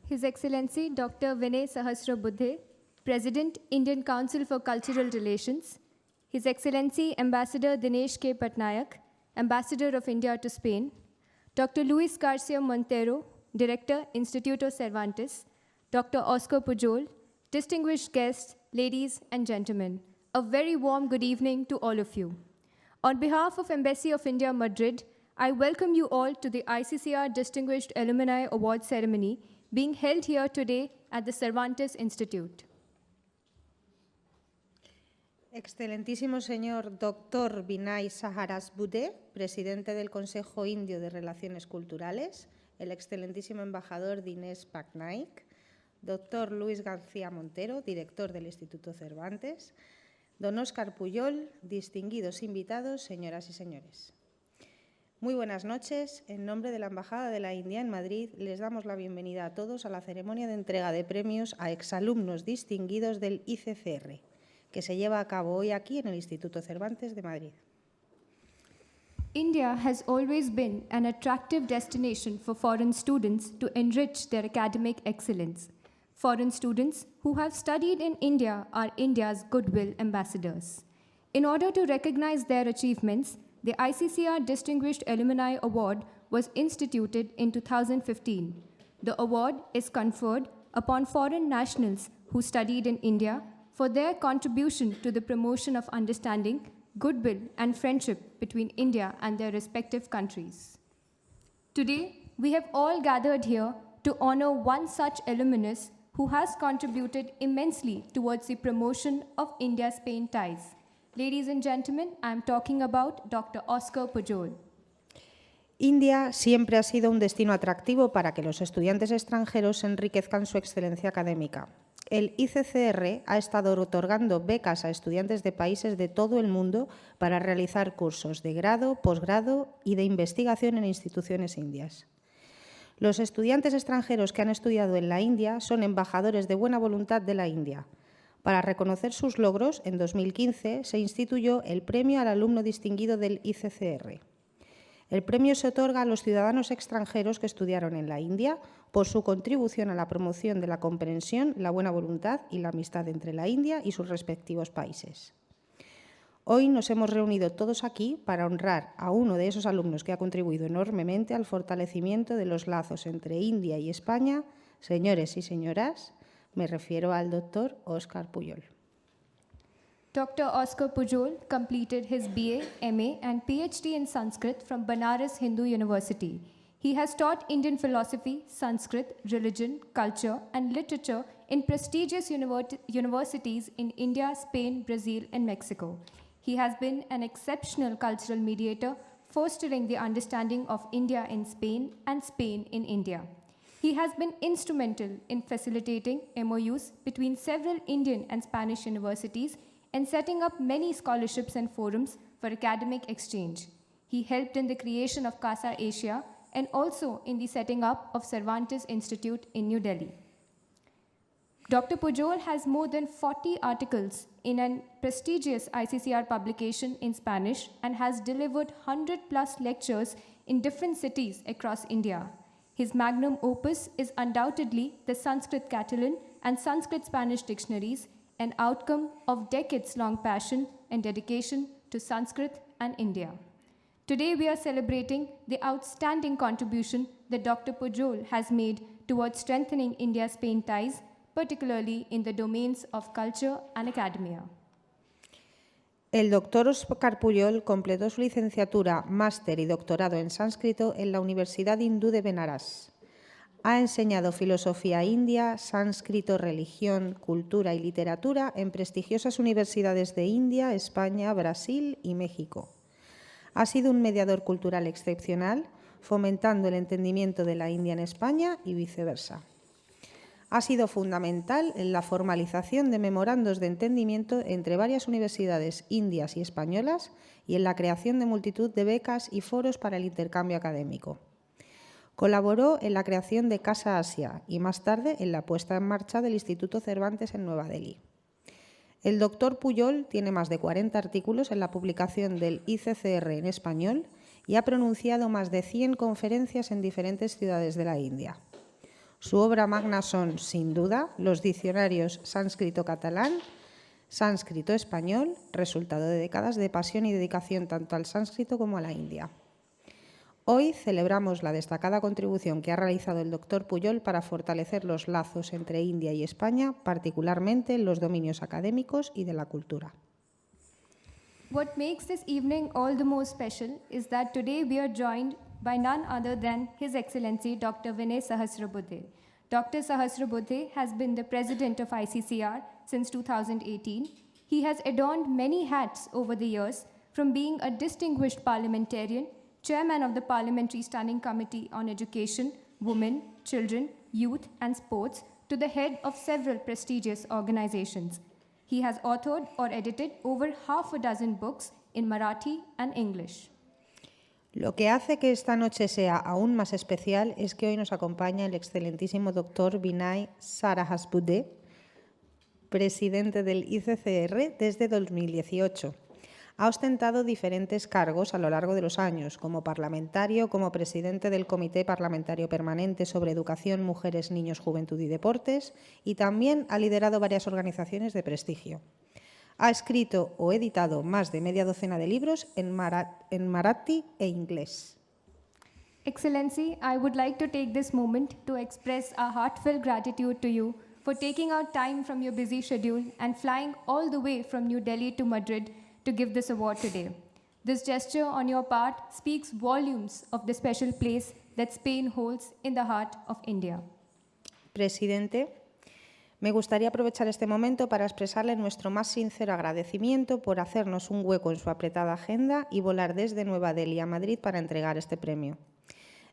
His Excellency Dr. Vinay Sahasrabuddhe, President, Indian Council for Cultural Relations, His Excellency Ambassador Dinesh K. Patnaik, Ambassador of India to Spain, Dr. Luis Garcia Montero, Director, Instituto Cervantes, Dr. Oscar Pujol, distinguished guests, ladies and gentlemen, a very warm good evening to all of you. On behalf of Embassy of India, Madrid, I welcome you all to the ICCR Distinguished Alumni Award Ceremony being held here today at the Cervantes Institute. Excelentísimo señor Dr. Vinay Sahasrabuddhe, presidente del Consejo Indio de Relaciones Culturales, el excelentísimo embajador Dinesh Patnaik, Dr. Luis García Montero, director del Instituto Cervantes, don Óscar Pujol, distinguidos invitados, señoras y señores. Muy buenas noches. En nombre de la Embajada de la India en Madrid, les damos la bienvenida a todos a la ceremonia de entrega de premios a exalumnos distinguidos del ICCR, que se lleva a cabo hoy aquí en el Instituto Cervantes de Madrid. India has always been an attractive destination for foreign students to enrich their academic excellence. Foreign students who have studied in India are India's goodwill ambassadors. In order to recognize their achievements, the ICCR Distinguished Alumni Award was instituted in 2015. The award is conferred upon foreign nationals who studied in India for their contribution to the promotion of understanding, goodwill, and friendship between India and their respective countries. Today, we have all gathered here to honor one such alumnus who has contributed immensely towards the promotion of India-Spain ties. Ladies and gentlemen, I am talking about Dr. Oscar Pujol. India siempre ha sido un destino atractivo para que los estudiantes extranjeros enriquezcan su excelencia académica. El ICCR ha estado otorgando becas a estudiantes de países de todo el mundo para realizar cursos de grado, posgrado y de investigación en instituciones indias. Los estudiantes extranjeros que han estudiado en la India son embajadores de buena voluntad de la India. Para reconocer sus logros, en 2015 se instituyó el Premio al Alumno Distinguido del ICCR. El premio se otorga a los ciudadanos extranjeros que estudiaron en la India por su contribución a la promoción de la comprensión, la buena voluntad y la amistad entre la India y sus respectivos países. Hoy nos hemos reunido todos aquí para honrar a uno de esos alumnos que ha contribuido enormemente al fortalecimiento de los lazos entre India y España. Señores y señoras, me refiero al doctor Óscar Pujol. Dr. Oscar Pujol completed his BA, MA, and PhD in Sanskrit from Banaras Hindu University. He has taught Indian philosophy, Sanskrit, religion, culture, and literature in prestigious universities in India, Spain, Brazil, and Mexico. He has been an exceptional cultural mediator, fostering the understanding of India in Spain and Spain in India. He has been instrumental in facilitating MOUs between several Indian and Spanish universities and setting up many scholarships and forums for academic exchange. He helped in the creation of CASA Asia and also in the setting up of Cervantes Institute in New Delhi. Dr. Pujol has more than 40 articles in a prestigious ICCR publication in Spanish and has delivered 100+ lectures in different cities across India. His magnum opus is undoubtedly the Sanskrit Catalan and Sanskrit Spanish dictionaries, an outcome of decades-long passion and dedication to Sanskrit and India. Today, we are celebrating the outstanding contribution that Dr. Pujol has made towards strengthening India-Spain ties, particularly in the domains of culture and academia. El doctor Óscar Pujol completó su licenciatura, máster y doctorado en sánscrito en la Universidad Hindú de Benares. Ha enseñado filosofía india, sánscrito, religión, cultura y literatura en prestigiosas universidades de India, España, Brasil y México. Ha sido un mediador cultural excepcional, fomentando el entendimiento de la India en España y viceversa. Ha sido fundamental en la formalización de memorandos de entendimiento entre varias universidades indias y españolas y en la creación de multitud de becas y foros para el intercambio académico. Colaboró en la creación de Casa Asia y más tarde en la puesta en marcha del Instituto Cervantes en Nueva Delhi. El doctor Pujol tiene más de 40 artículos en la publicación del ICCR en español y ha pronunciado más de 100 conferencias en diferentes ciudades de la India. Su obra magna son, sin duda, los diccionarios sánscrito-catalán, sánscrito-español, resultado de décadas de pasión y dedicación tanto al sánscrito como a la India. Hoy celebramos la destacada contribución que ha realizado el Dr. Pujol para fortalecer los lazos entre India y España, particularmente en los dominios académicos y de la cultura. What makes this evening all the more special is that today we are joined by none other than His Excellency Dr. Vinay Sahasrabudhe. Dr. Sahasrabudhe has been the president of ICCR since 2018. He has adorned many hats over the years, from being a distinguished parliamentarian, chairman of the Parliamentary Standing Committee on Education, Women, Children, Youth and Sports, to the head of several prestigious organizations. He has authored or edited over half a dozen books in Marathi and English. Lo que hace que esta noche sea aún más especial es que hoy nos acompaña el excelentísimo doctor Vinay Sahasrabudhe, presidente del ICCR desde 2018. Ha ostentado diferentes cargos a lo largo de los años, como parlamentario, como presidente del Comité Parlamentario Permanente sobre Educación, Mujeres, Niños, Juventud y Deportes, y también ha liderado varias organizaciones de prestigio. Ha escrito o editado más de media docena de libros en marathi e inglés. Excellency, I would like to take this moment to express our heartfelt gratitude to you for taking out time from your busy schedule and flying all the way from New Delhi to Madrid to give this award today. This gesture on your part speaks volumes of the special place that Spain holds in the heart of India. Presidente, me gustaría aprovechar este momento para expresarle nuestro más sincero agradecimiento por hacernos un hueco en su apretada agenda y volar desde Nueva Delhi a Madrid para entregar este premio.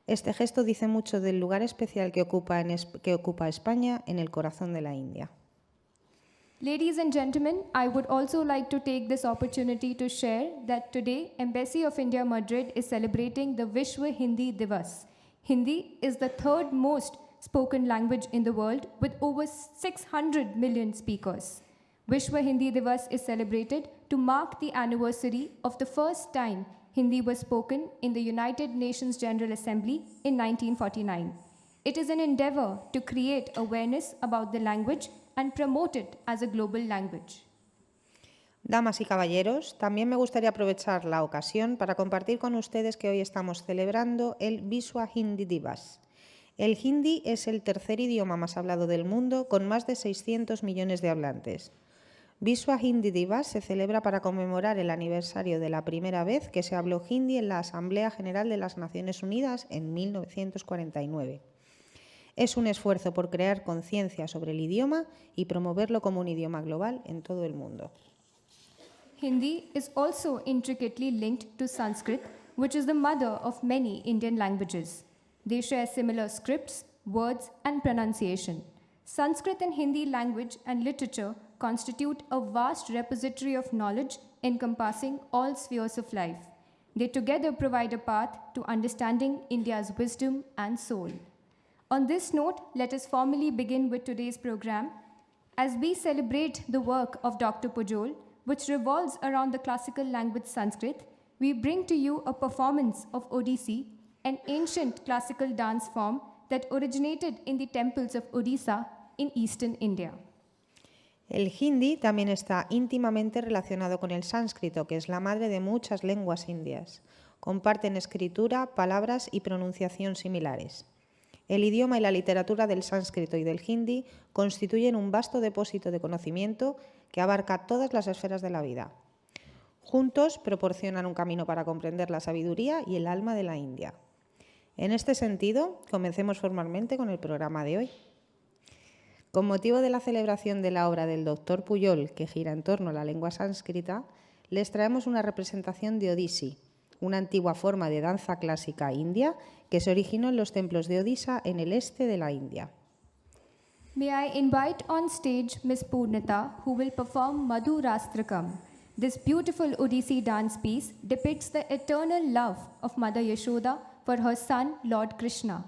Este gesto dice mucho del lugar especial que ocupa España en el corazón de la India. Ladies and gentlemen, I would also like to take this opportunity to share that today Embassy of India Madrid is celebrating the Vishwa Hindi Divas. Hindi is the third most spoken language in the world with over 600 million speakers. Vishwa Hindi Divas is celebrated to mark the anniversary of the first time Hindi was spoken in the United Nations General Assembly in 1949. It is an endeavor to create awareness about the language and promote it as a global language. Damas y caballeros, también me gustaría aprovechar la ocasión para compartir con ustedes que hoy estamos celebrando el Vishwa Hindi Divas. El hindi es el tercer idioma más hablado del mundo, con más de 600 millones de hablantes. Vishwa Hindi Divas se celebra para conmemorar el aniversario de la primera vez que se habló hindi en la Asamblea General de las Naciones Unidas en 1949. Es un esfuerzo por crear conciencia sobre el idioma y promoverlo como un idioma global en todo el mundo. Hindi is also intricately linked to Sanskrit, which is the mother of many Indian languages. They share similar scripts, words, and pronunciation. Sanskrit and Hindi language and literature constitute a vast repository of knowledge encompassing all spheres of life. They together provide a path to understanding India's wisdom and soul. On this note, let us formally begin with today's program. As we celebrate the work of Dr. Pujol, which revolves around the classical language Sanskrit, we bring to you a performance of Odissi, an ancient classical dance form that originated in the temples of Odisha in eastern India. El hindi también está íntimamente relacionado con el sánscrito, que es la madre de muchas lenguas indias. Comparten escritura, palabras y pronunciación similares. El idioma y la literatura del sánscrito y del hindi constituyen un vasto depósito de conocimiento que abarca todas las esferas de la vida. Juntos proporcionan un camino para comprender la sabiduría y el alma de la India. En este sentido, comencemos formalmente con el programa de hoy. Con motivo de la celebración de la obra del Dr. Pujol, que gira en torno a la lengua sánscrita, les traemos una representación de Odissi, una antigua forma de danza clásica india que se originó en los templos de Odisha en el este de la India. May I invite on stage Ms. Purnita, who will perform Madhu Rastrakam. This beautiful Odissi dance piece depicts the eternal love of Mother Yashoda for her son, Lord Krishna.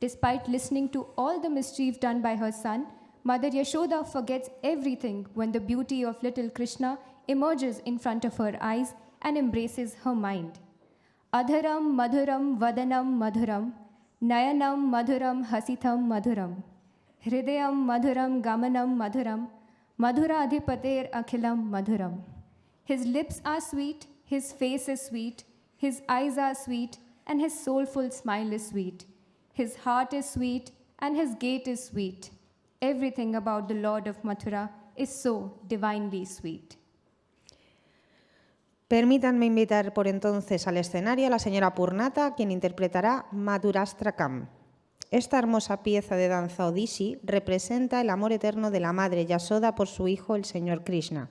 Despite listening to all the mischief done by her son, Mother Yashoda forgets everything when the beauty of little Krishna emerges in front of her eyes and embraces her mind. Adharam madhuram vadanam madhuram Nayanam madhuram hasitham madhuram. Hridayam madhuram gamanam madhuram. Madhura adhipater akhilam madhuram. His lips are sweet, his face is sweet, his eyes are sweet, and his soulful smile is sweet. His heart is sweet, and his gait is sweet. Everything about the Lord of Mathura is so divinely sweet. Permítanme invitar por entonces al escenario a la señora Purnata, quien interpretará Madhurastrakam. Esta hermosa pieza de danza odissi representa el amor eterno de la madre Yasoda por su hijo, el señor Krishna.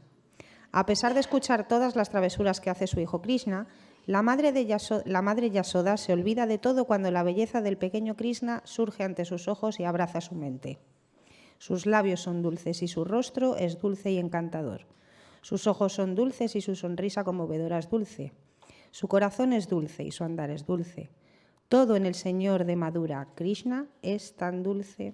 A pesar de escuchar todas las travesuras que hace su hijo Krishna, la madre Yasoda se olvida de todo cuando la belleza del pequeño Krishna surge ante sus ojos y abraza su mente. Sus labios son dulces y su rostro es dulce y encantador. Sus ojos son dulces y su sonrisa conmovedora es dulce. Su corazón es dulce y su andar es dulce. Todo en el Señor de Madhura, Krishna, es tan dulce.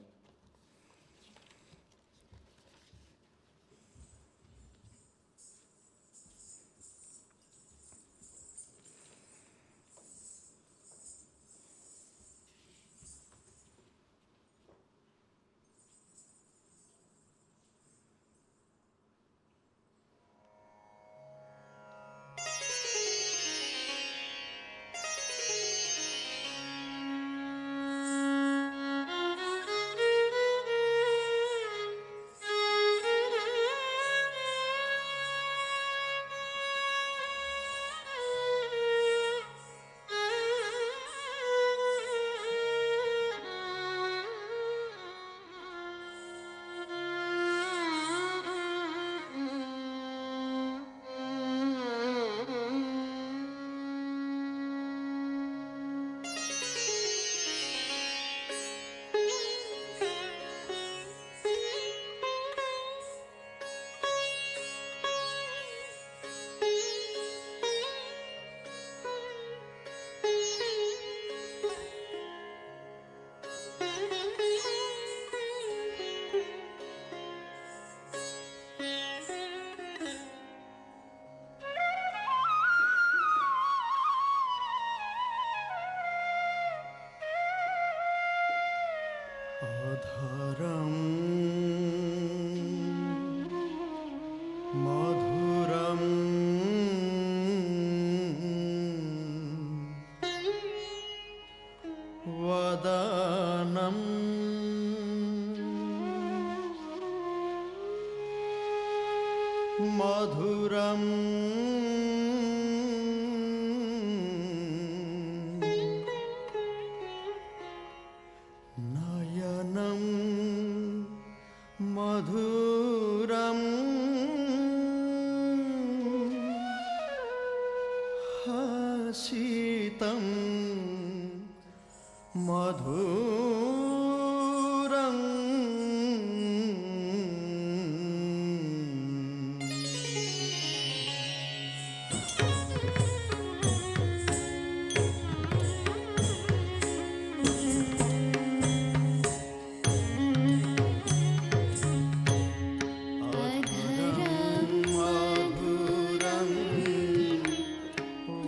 Adharam madhuram vadanam madhuram nayanam madhuram hasitam madhuram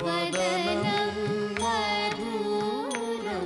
vadanam madhuram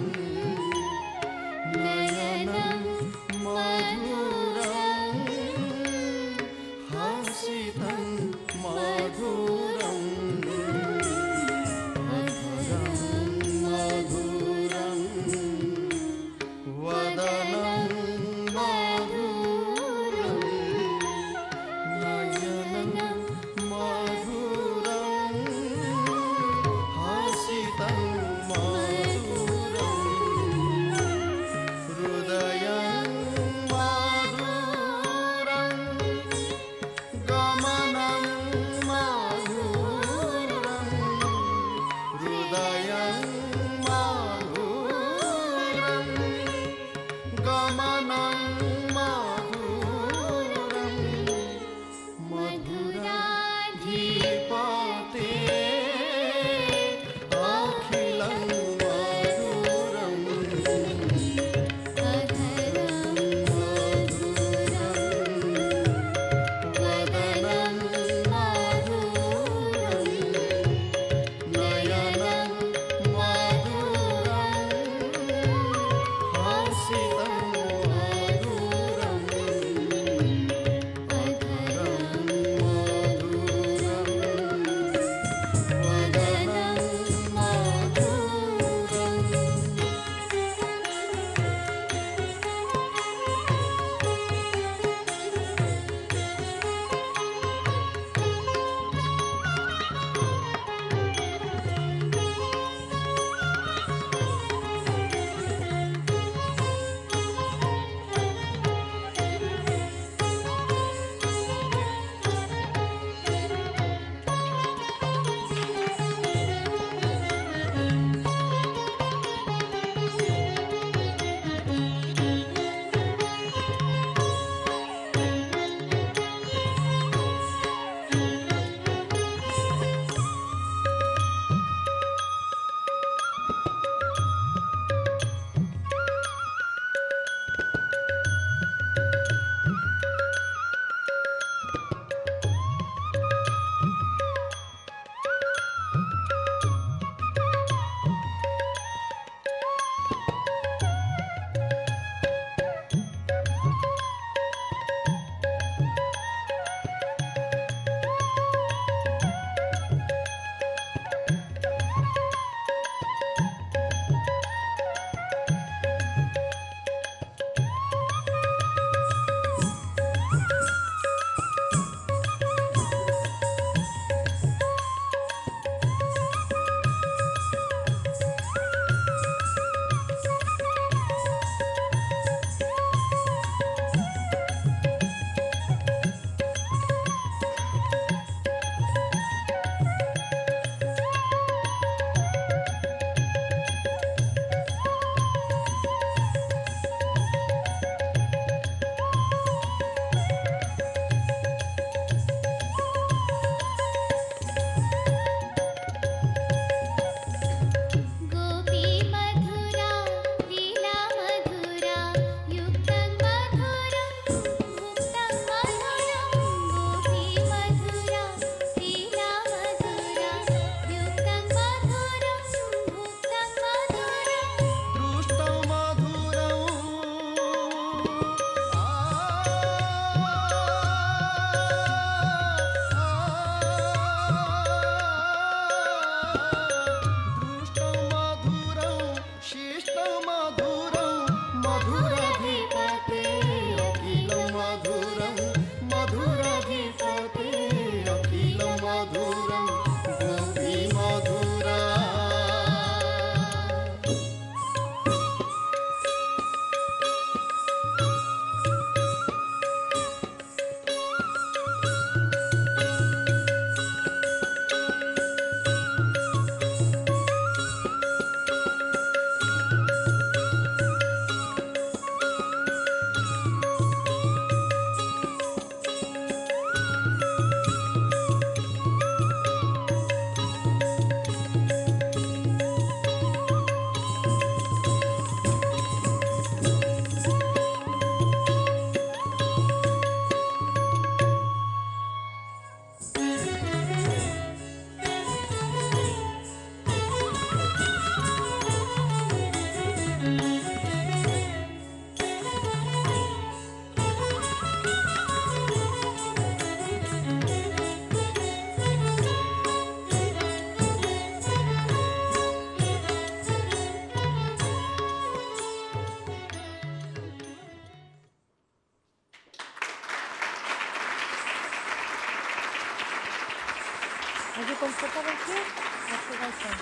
comfortable here? Or should I stand?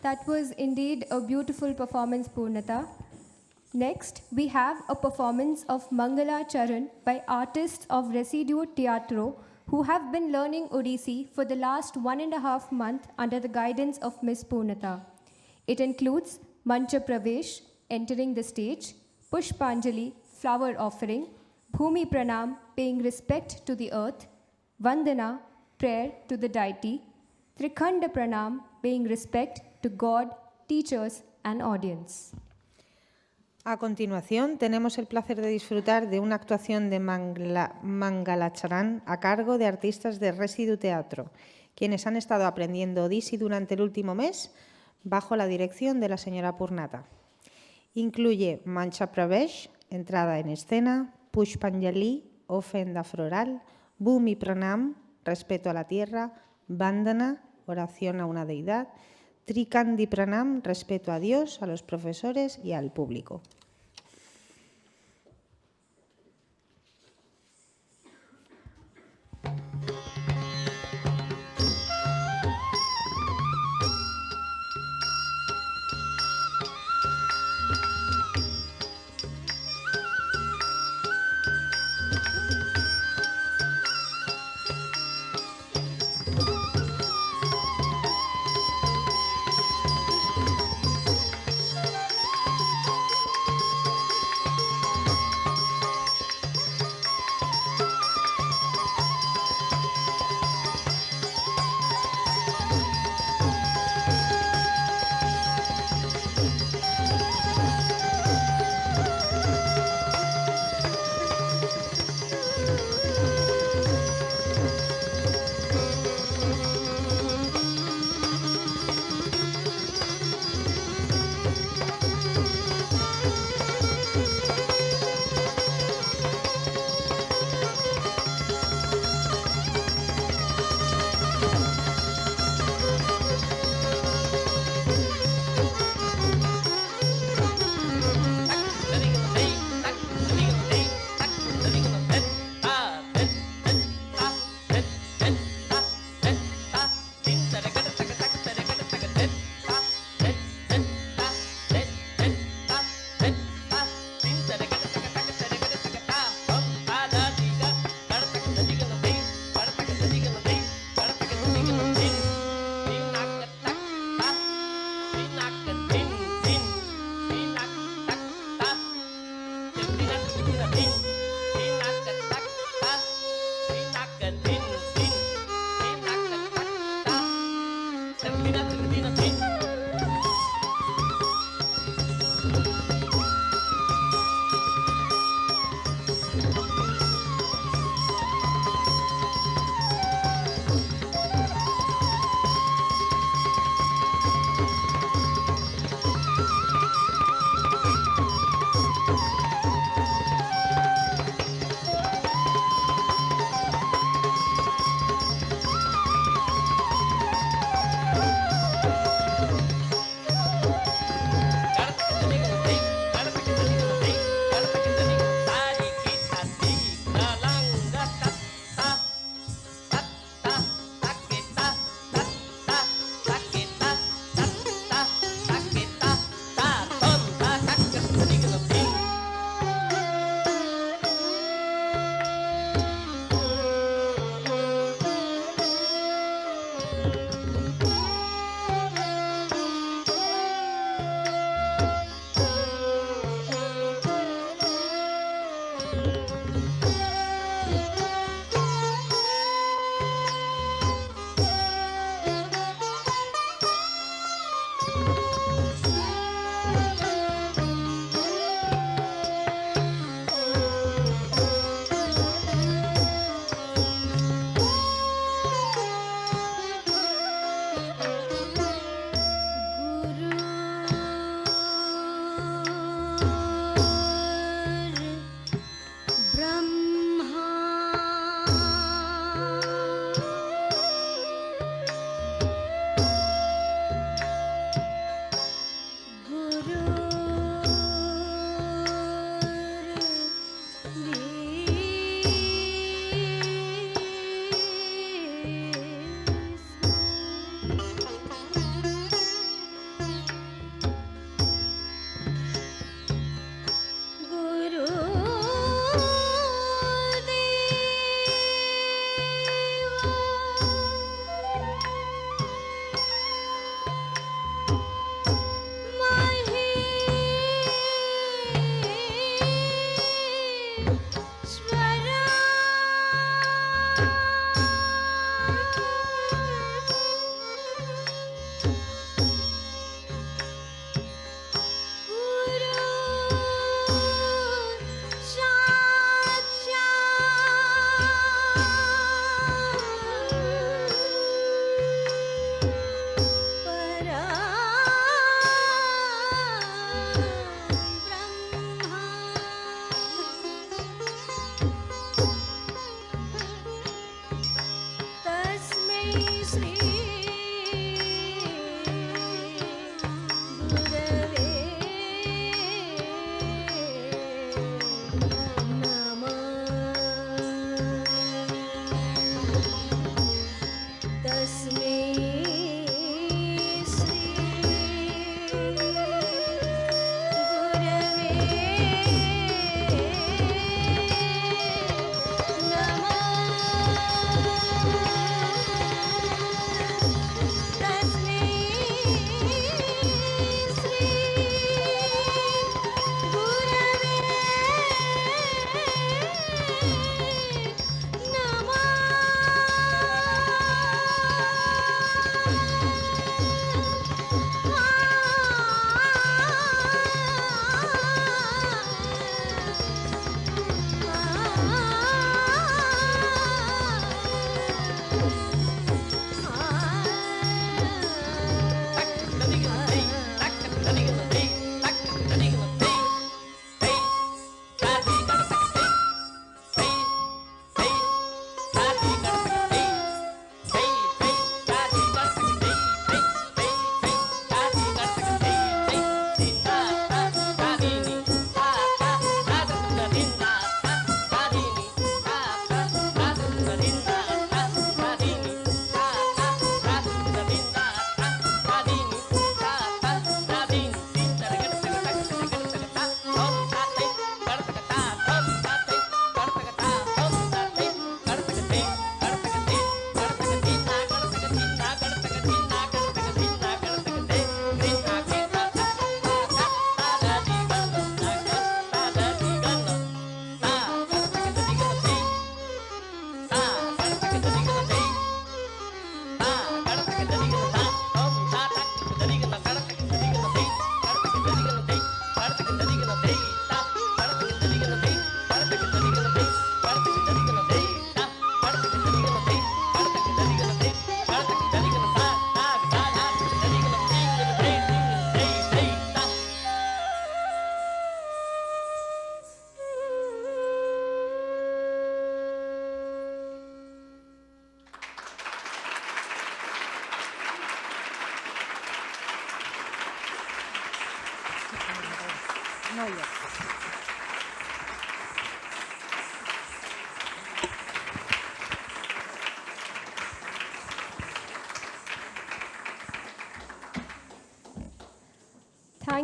That was indeed a beautiful performance, Purnata. Next, we have a performance of Mangala Charan by artists of Residuo Teatro who have been learning Odissi for the last 1.5 months under the guidance of Miss Purnata. It includes Mancha Pravesh, entering the stage, Pushpanjali, flower offering, Bhumi Pranam, paying respect to the earth, Vandana, prayer to the deity, Trikhanda Pranam, paying respect to God, teachers, and audience. A continuación, tenemos el placer de disfrutar de una actuación de Mangala Charan a cargo de artistas de Residuo Teatro, quienes han estado aprendiendo Odissi durante el último mes bajo la dirección de la señora Purnata. Incluye Mancha Pravesh, entrada en escena, Pushpanjali, ofrenda floral, Bhumi Pranam, respeto a la tierra, Vandana, oración a una deidad, Trikhandi Pranam, respeto a Dios, a los profesores y al público.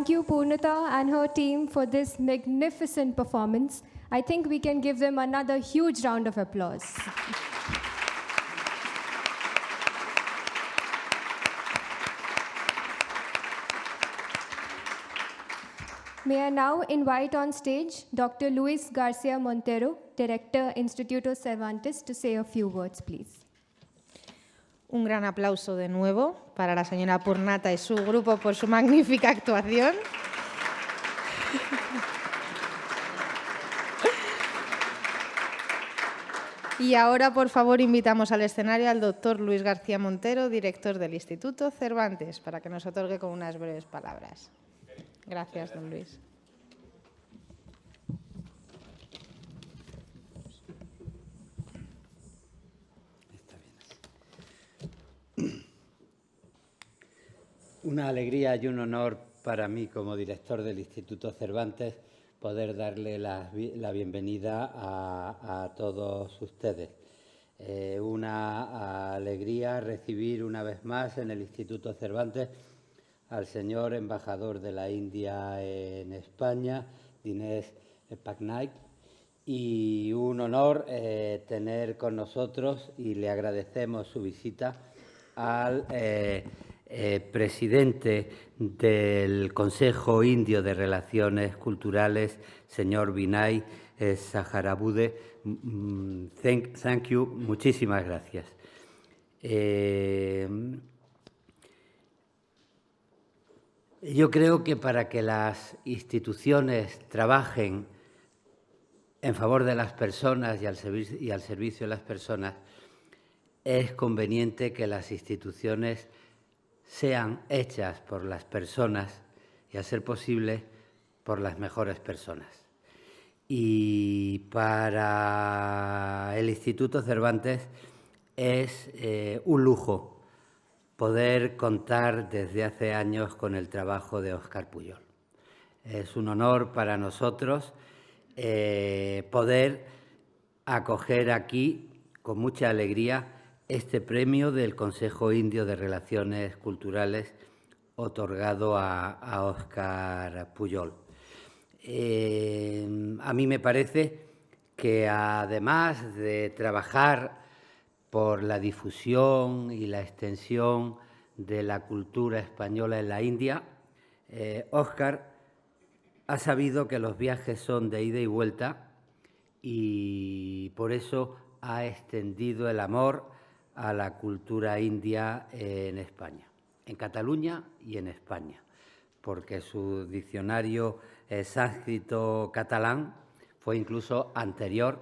Thank you, Purnata and her team, for this magnificent performance. I think we can give them another huge round of applause. May I now invite on stage Dr. Luis Garcia Montero, Director, Instituto Cervantes, to say a few words, please. Un gran aplauso de nuevo para la señora Purnata y su grupo por su magnífica actuación. Y ahora, por favor, invitamos al escenario al doctor Luis García Montero, director del Instituto Cervantes, para que nos otorgue con unas breves palabras. Gracias, don Luis. Una alegría y un honor para mí como director del Instituto Cervantes poder darle la bienvenida a todos ustedes. Una alegría recibir una vez más en el Instituto Cervantes al señor embajador de la India en España, Dinesh Patnaik, y un honor tener con nosotros, y le agradecemos su visita, al presidente del Consejo Indio de Relaciones Culturales, señor Vinay Saharabude. Thank you, muchísimas gracias. Yo creo que para que las instituciones trabajen en favor de las personas y al servicio de las personas, es conveniente que las instituciones sean hechas por las personas y, a ser posible, por las mejores personas. Y para el Instituto Cervantes es un lujo poder contar desde hace años con el trabajo de Óscar Pujol. Es un honor para nosotros poder acoger aquí con mucha alegría este premio del Consejo Indio de Relaciones Culturales otorgado a Óscar Pujol. A mí me parece que, además de trabajar por la difusión y la extensión de la cultura española en la India, Óscar ha sabido que los viajes son de ida y vuelta, y por eso ha extendido el amor a la cultura india en España, en Cataluña y en España, porque su diccionario sánscrito catalán fue incluso anterior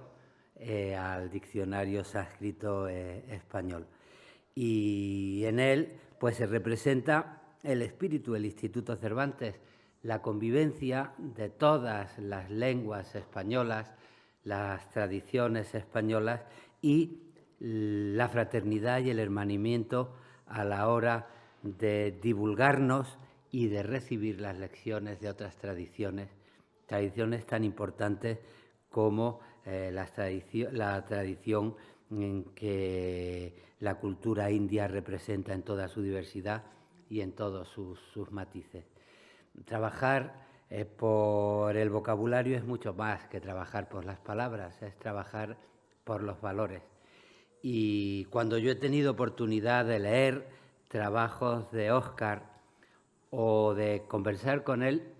al diccionario sánscrito español. Y en él pues se representa el espíritu del Instituto Cervantes, la convivencia de todas las lenguas españolas, las tradiciones españolas y la fraternidad y el hermanamiento a la hora de divulgarnos y de recibir las lecciones de otras tradiciones tan importantes como la tradición en que la cultura india representa en toda su diversidad y en todos sus matices. Trabajar por el vocabulario es mucho más que trabajar por las palabras, es trabajar por los valores. Y cuando yo he tenido oportunidad de leer trabajos de Óscar o de conversar con él,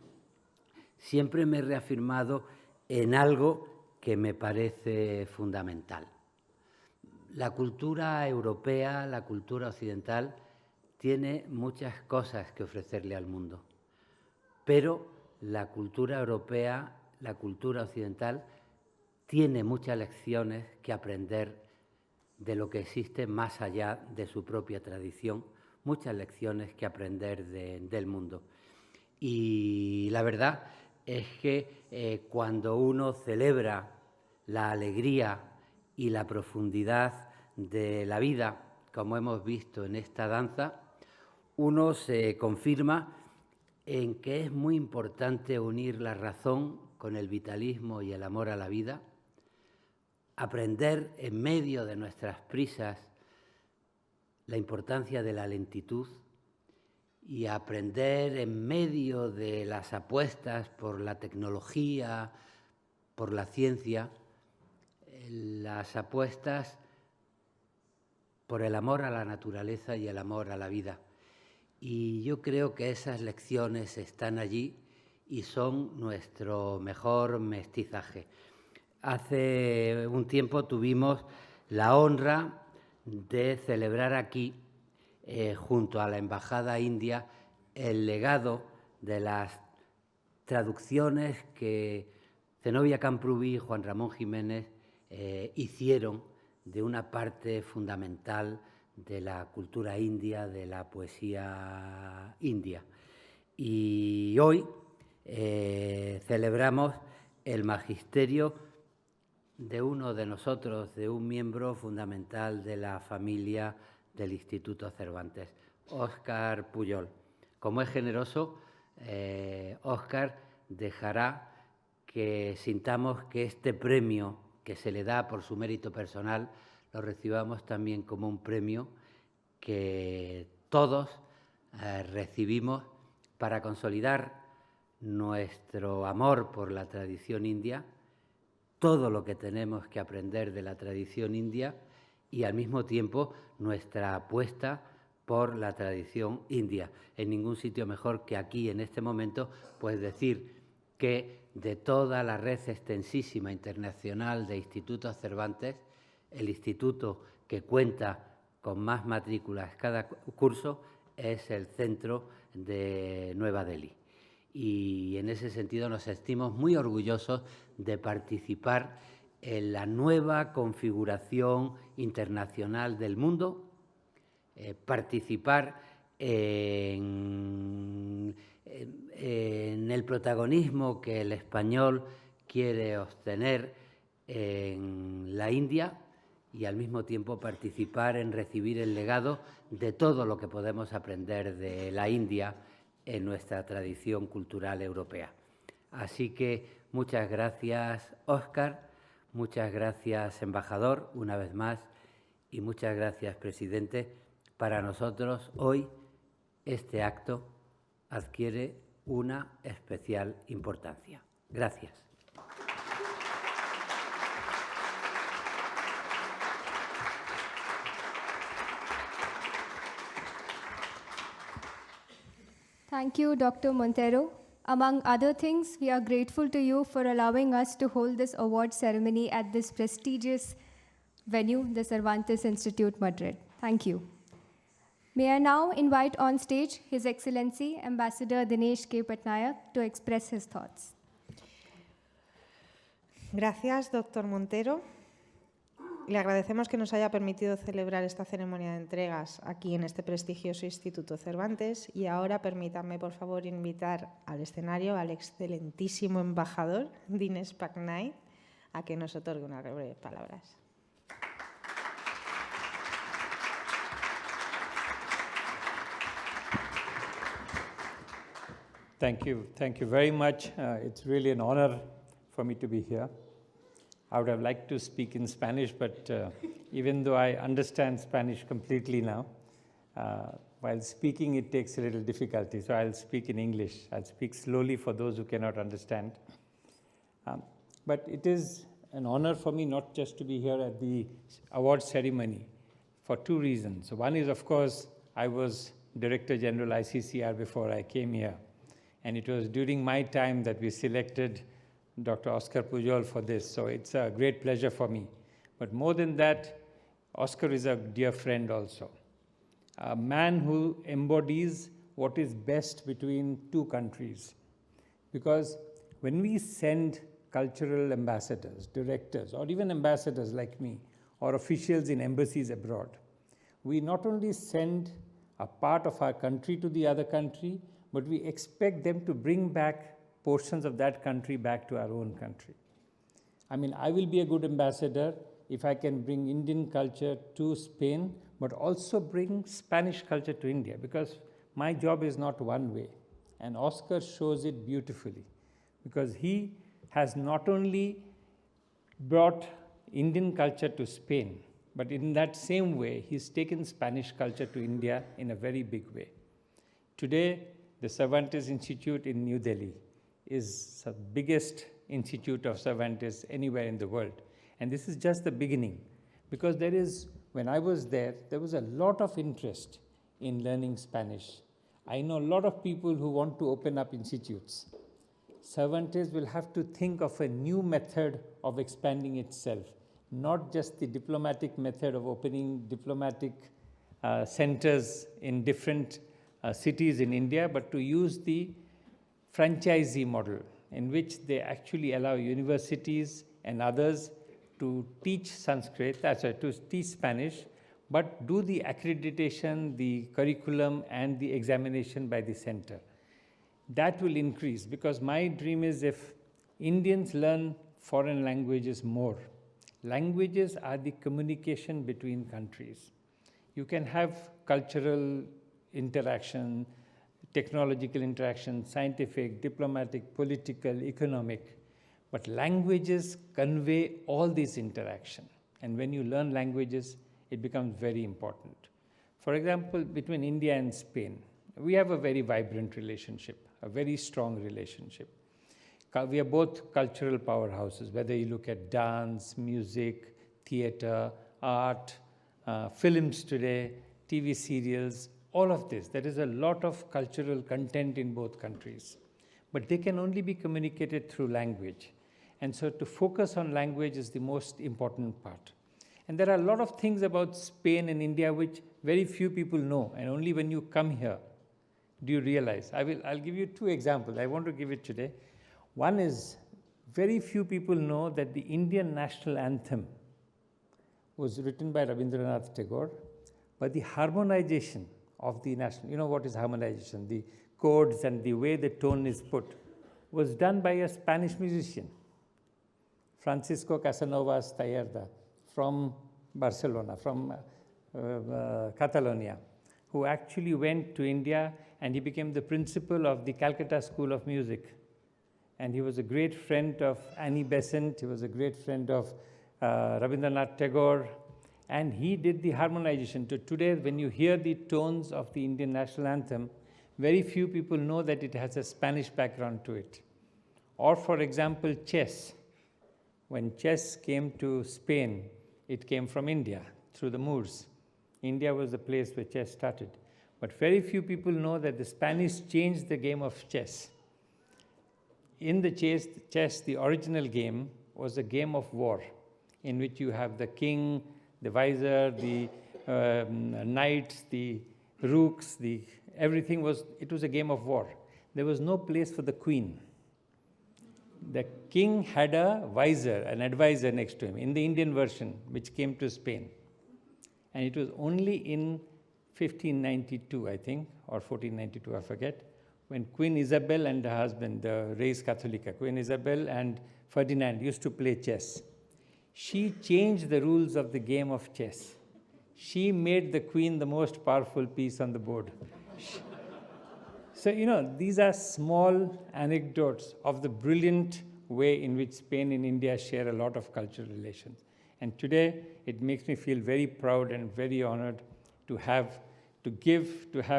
siempre me he reafirmado en algo que me parece fundamental. La cultura europea, la cultura occidental, tiene muchas cosas que ofrecerle al mundo, pero la cultura europea, la cultura occidental, tiene muchas lecciones que aprender de lo que existe más allá de su propia tradición, muchas lecciones que aprender del mundo. Y la verdad es que cuando uno celebra la alegría y la profundidad de la vida, como hemos visto en esta danza, uno se confirma en que es muy importante unir la razón con el vitalismo y el amor a la vida, aprender en medio de nuestras prisas la importancia de la lentitud y aprender en medio de las apuestas por la tecnología, por la ciencia, las apuestas por el amor a la naturaleza y el amor a la vida. Y yo creo que esas lecciones están allí y son nuestro mejor mestizaje. Hace un tiempo tuvimos la honra de celebrar aquí, junto a la Embajada India, el legado de las traducciones que Zenobia Camprubí y Juan Ramón Jiménez hicieron de una parte fundamental de la cultura india, de la poesía india. Y hoy celebramos el magisterio de uno de nosotros, de un miembro fundamental de la familia del Instituto Cervantes, Óscar Pujol. Como es generoso, Óscar dejará que sintamos que este premio que se le da por su mérito personal lo recibamos también como un premio que todos recibimos para consolidar nuestro amor por la tradición india, todo lo que tenemos que aprender de la tradición india y al mismo tiempo nuestra apuesta por la tradición india. En ningún sitio mejor que aquí en este momento, pues decir que de toda la red extensísima internacional de institutos Cervantes, el instituto que cuenta con más matrículas cada curso es el Centro de Nueva Delhi. Y en ese sentido nos sentimos muy orgullosos de participar en la nueva configuración internacional del mundo, participar en el protagonismo que el español quiere obtener en la India y al mismo tiempo participar en recibir el legado de todo lo que podemos aprender de la India en nuestra tradición cultural europea. Así que muchas gracias, Óscar, muchas gracias, embajador, una vez más, y muchas gracias, presidente. Para nosotros hoy este acto adquiere una especial importancia. Gracias. Thank you, Dr. Montero. Among other things, we are grateful to you for allowing us to hold this award ceremony at this prestigious venue, the Cervantes Institute, Madrid. Thank you. May I now invite on stage His Excellency Ambassador Dinesh K. Patnaik to express his thoughts. Gracias, doctor Montero. Le agradecemos que nos haya permitido celebrar esta ceremonia de entregas aquí en este prestigioso Instituto Cervantes y ahora permítanme, por favor, invitar al escenario al excelentísimo embajador Dinesh Patnaik a que nos otorgue unas breves palabras. Thank you very much. It's really an honor for me to be here. I would have liked to speak in Spanish, but even though I understand Spanish completely now, while speaking it takes a little difficulty, so I'll speak in English. I'll speak slowly for those who cannot understand. But it is an honor for me not just to be here at the award ceremony for two reasons. One is, of course, I was Director General ICCR before I came here. And it was during my time that we selected Dr. Óscar Pujol for this, so it's a great pleasure for me. But more than that, Óscar is a dear friend also. A man who embodies what is best between two countries. Because when we send cultural ambassadors, directors, or even ambassadors like me, or officials in embassies abroad, we not only send a part of our country to the other country, but we expect them to bring back portions of that country back to our own country. I mean, I will be a good ambassador if I can bring Indian culture to Spain, but also bring Spanish culture to India, because my job is not one way. And Óscar shows it beautifully, because he has not only brought Indian culture to Spain, but in that same way, he's taken Spanish culture to India in a very big way. Today, the Cervantes Institute in New Delhi is the biggest institute of Cervantes anywhere in the world. And this is just the beginning, because when I was there was a lot of interest in learning Spanish. I know a lot of people who want to open up institutes. Cervantes will have to think of a new method of expanding itself, not just the diplomatic method of opening diplomatic centers in different cities in India, but to use the franchisee model, in which they actually allow universities and others to teach to teach Spanish, but do the accreditation, the curriculum, and the examination by the center. That will increase, because my dream is if Indians learn foreign languages more. Languages are the communication between countries. You can have cultural interaction, technological interaction, scientific, diplomatic, political, economic, but languages convey all these interaction. And when you learn languages, it becomes very important. For example, between India and Spain, we have a very vibrant relationship, a very strong relationship. We are both cultural powerhouses, whether you look at dance, music, theater, art, films today, TV serials, all of this. There is a lot of cultural content in both countries, but they can only be communicated through language. And so to focus on language is the most important part. And there are a lot of things about Spain and India which very few people know, and only when you come here do you realize. I'll give you two examples. I want to give it today. One is, very few people know that the Indian national anthem was written by Rabindranath Tagore, but the harmonization of the national, you know what is harmonization? The chords and the way the tone is put was done by a Spanish musician, Francisco Casanovas Tallerda, from Barcelona, from Catalonia, who actually went to India, and he became the principal of the Calcutta School of Music. And he was a great friend of Annie Besant, he was a great friend of Rabindranath Tagore, and he did the harmonization. Today, when you hear the tones of the Indian national anthem, very few people know that it has a Spanish background to it. Or for example, chess. When chess came to Spain, it came from India, through the Moors. India was the place where chess started. But very few people know that the Spanish changed the game of chess. In the chess, the original game was a game of war, in which you have the king, the vizier, the knights, the rooks, everything was a game of war. There was no place for the queen. The king had a vizier, an advisor next to him, in the Indian version, which came to Spain. And it was only in 1592, I think, or 1492, I forget, when Queen Isabel and her husband, the Res Catholica, Queen Isabel and Ferdinand used to play chess. She changed the rules of the game of chess. She made the queen the most powerful piece on the board. So, these are small anecdotes of the brilliant way in which Spain and India share a lot of cultural relations. And today, it makes me feel very proud and very honored to have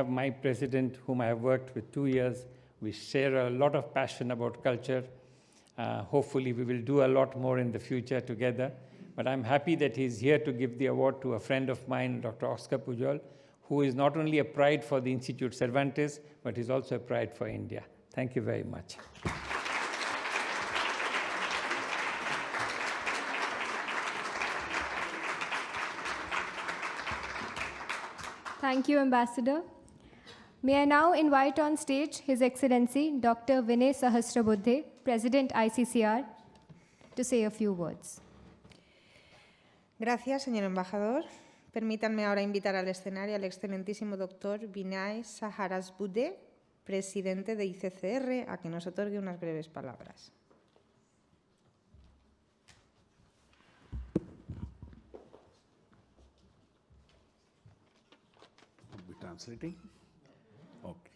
my president, whom I have worked with 2 years. We share a lot of passion about culture. Hopefully, we will do a lot more in the future together. But I'm happy that he's here to give the award to a friend of mine, Dr. Oscar Pujol, who is not only a pride for the Institute Cervantes, but is also a pride for India. Thank you very much. Thank you, Ambassador. May I now invite on stage His Excellency Dr. Vinay Sahasrabudhe, President ICCR, to say a few words. Gracias, señor embajador. Permítanme ahora invitar al escenario al excelentísimo doctor Vinay Sahasrabudhe, presidente de ICCR, a que nos otorgue unas breves palabras. Translating? Okay.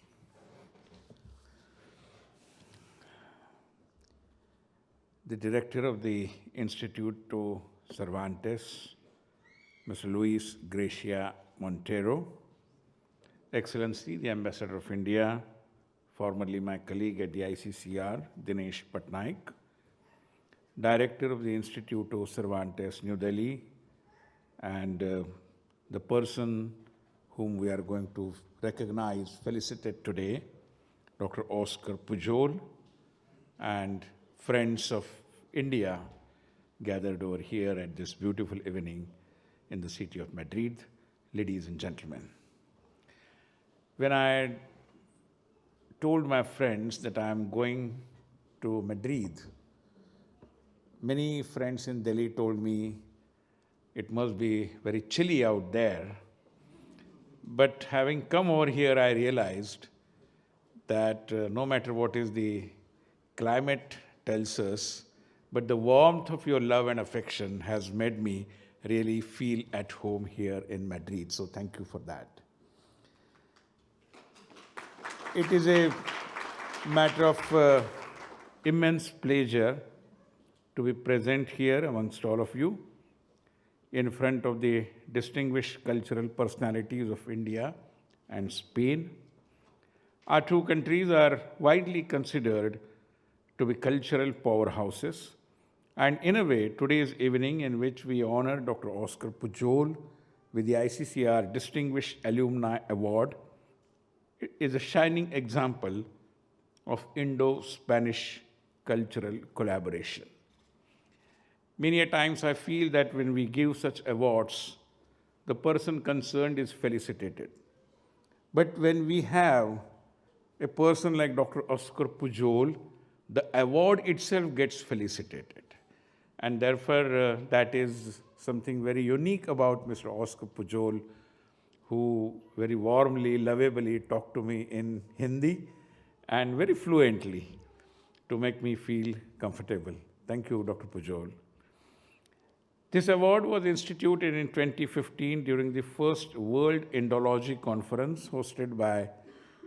The director of the Instituto Cervantes, Mr. Luis Gracia Montero, Excellency, the Ambassador of India, formerly my colleague at the ICCR, Dinesh Patnaik, Director of the Institute of Cervantes, New Delhi, and the person whom we are going to recognize, felicitate today, Dr. Oscar Pujol, and friends of India gathered over here at this beautiful evening in the city of Madrid, ladies and gentlemen. When I told my friends that I am going to Madrid, many friends in Delhi told me it must be very chilly out there. But having come over here, I realized that no matter what is the climate tells us, but the warmth of your love and affection has made me really feel at home here in Madrid. So thank you for that. It is a matter of immense pleasure to be present here amongst all of you in front of the distinguished cultural personalities of India and Spain. Our two countries are widely considered to be cultural powerhouses. And in a way, today's evening in which we honor Dr. Oscar Pujol with the ICCR Distinguished Alumni Award is a shining example of Indo-Spanish cultural collaboration. Many a times I feel that when we give such awards, the person concerned is felicitated. But when we have a person like Dr. Oscar Pujol, the award itself gets felicitated. And therefore, that is something very unique about Mr. Oscar Pujol, who very warmly, lovably talked to me in Hindi and very fluently to make me feel comfortable. Thank you, Dr. Pujol. This award was instituted in 2015 during the first World Indology Conference hosted by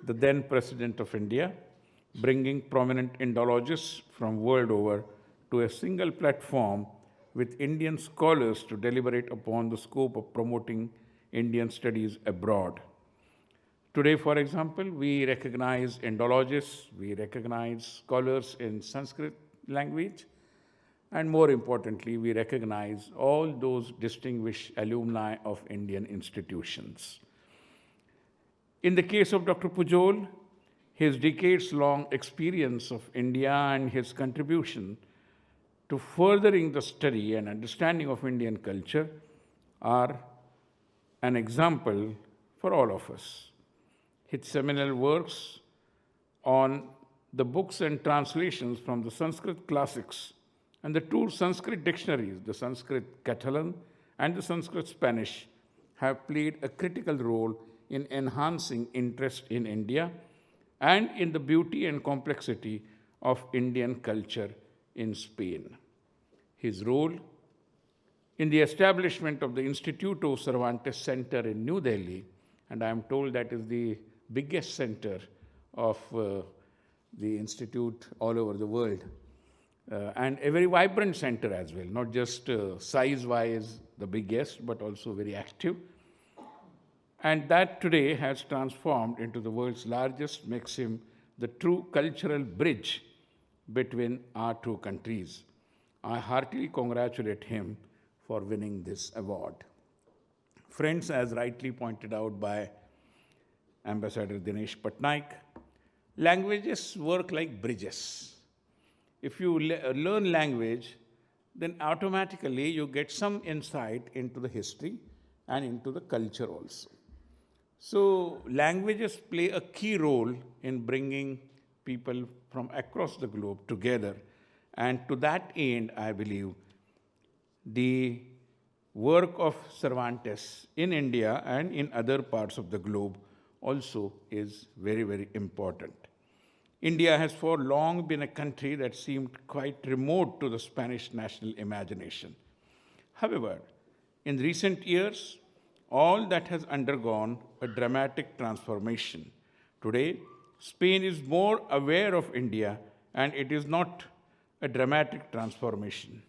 the then President of India, bringing prominent Indologists from world over to a single platform with Indian scholars to deliberate upon the scope of promoting Indian studies abroad. Today, for example, we recognize Indologists, we recognize scholars in Sanskrit language, and more importantly, we recognize all those distinguished alumni of Indian institutions. In the case of Dr. Pujol, his decades-long experience of India and his contribution to furthering the study and understanding of Indian culture are an example for all of us. His seminal works on the books and translations from the Sanskrit classics and the two Sanskrit dictionaries, the Sanskrit Catalan and the Sanskrit Spanish, have played a critical role in enhancing interest in India and in the beauty and complexity of Indian culture in Spain. His role in the establishment of the Instituto Cervantes Center in New Delhi, and I am told that is the biggest center of the institute all over the world, and a very vibrant center as well, not just size-wise the biggest, but also very active. And that today has transformed into the world's largest, makes him the true cultural bridge between our two countries. I heartily congratulate him for winning this award. Friends, as rightly pointed out by Ambassador Dinesh Patnaik, languages work like bridges. If you learn language, then automatically you get some insight into the history and into the culture also. So languages play a key role in bringing people from across the globe together. And to that end, I believe the work of Cervantes in India and in other parts of the globe also is very, very important. India has for long been a country that seemed quite remote to the Spanish national imagination. However, in recent years, all that has undergone a dramatic transformation. Today, Spain is more aware of India, and it is not a dramatic transformation.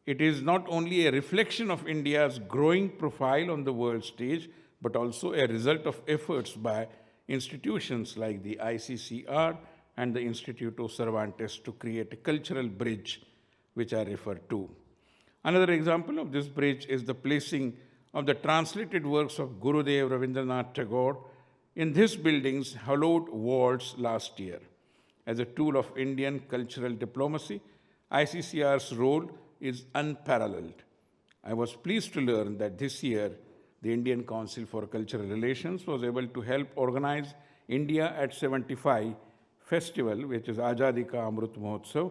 It is not only a reflection of India's growing profile on the world stage, but also a result of efforts by institutions like the ICCR and the Instituto Cervantes to create a cultural bridge, which I refer to. Another example of this bridge is the placing of the translated works of Gurudev Rabindranath Tagore in this building's hallowed vaults last year. As a tool of Indian cultural diplomacy, ICCR's role is unparalleled. I was pleased to learn that this year, the Indian Council for Cultural Relations was able to help organize India at 75 festival, which is Azadi Ka Amrit Mahotsav,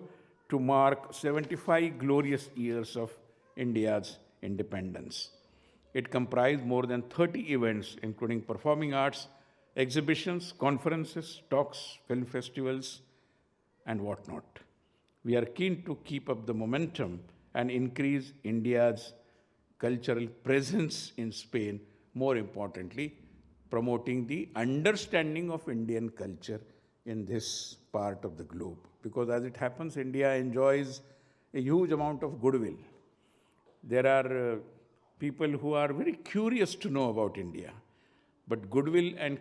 to mark 75 glorious years of India's independence. It comprised more than 30 events, including performing arts, exhibitions, conferences, talks, film festivals, and whatnot. We are keen to keep up the momentum and increase India's cultural presence in Spain, more importantly, promoting the understanding of Indian culture in this part of the globe. Because as it happens, India enjoys a huge amount of goodwill. There are people who are very curious to know about India, but goodwill and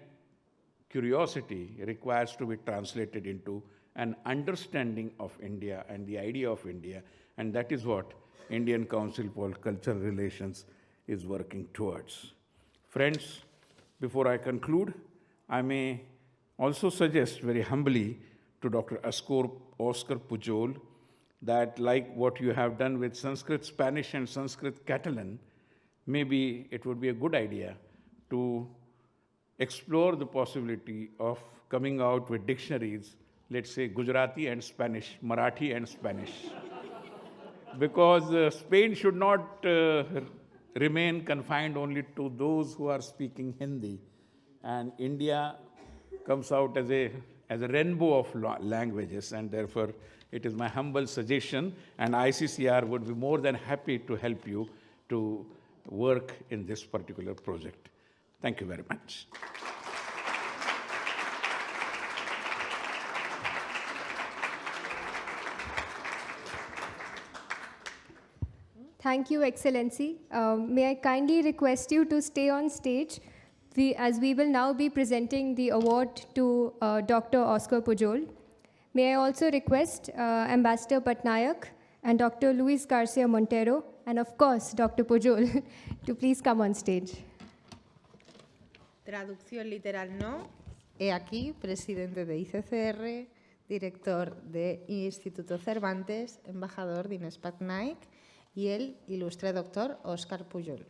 curiosity requires to be translated into an understanding of India and the idea of India, and that is what Indian Council for Cultural Relations is working towards. Friends, before I conclude, I may also suggest very humbly to Dr. Oscar Pujol that, like what you have done with Sanskrit Spanish and Sanskrit Catalan, maybe it would be a good idea to explore the possibility of coming out with dictionaries, let's say Gujarati and Spanish, Marathi and Spanish. Because Spain should not remain confined only to those who are speaking Hindi. And India comes out as a rainbow of languages, and therefore it is my humble suggestion, and ICCR would be more than happy to help you to work in this particular project. Thank you very much. Thank you, Excellency. May I kindly request you to stay on stage, as we will now be presenting the award to Dr. Oscar Pujol. May I also request Ambassador Patnaik and Dr. Luis Garcia Montero, and of course, Dr. Pujol, to please come on stage. Traducción literal no. He aquí, presidente de ICCR, director de Instituto Cervantes, embajador de Inés Patnaik y el ilustre doctor Oscar Pujol.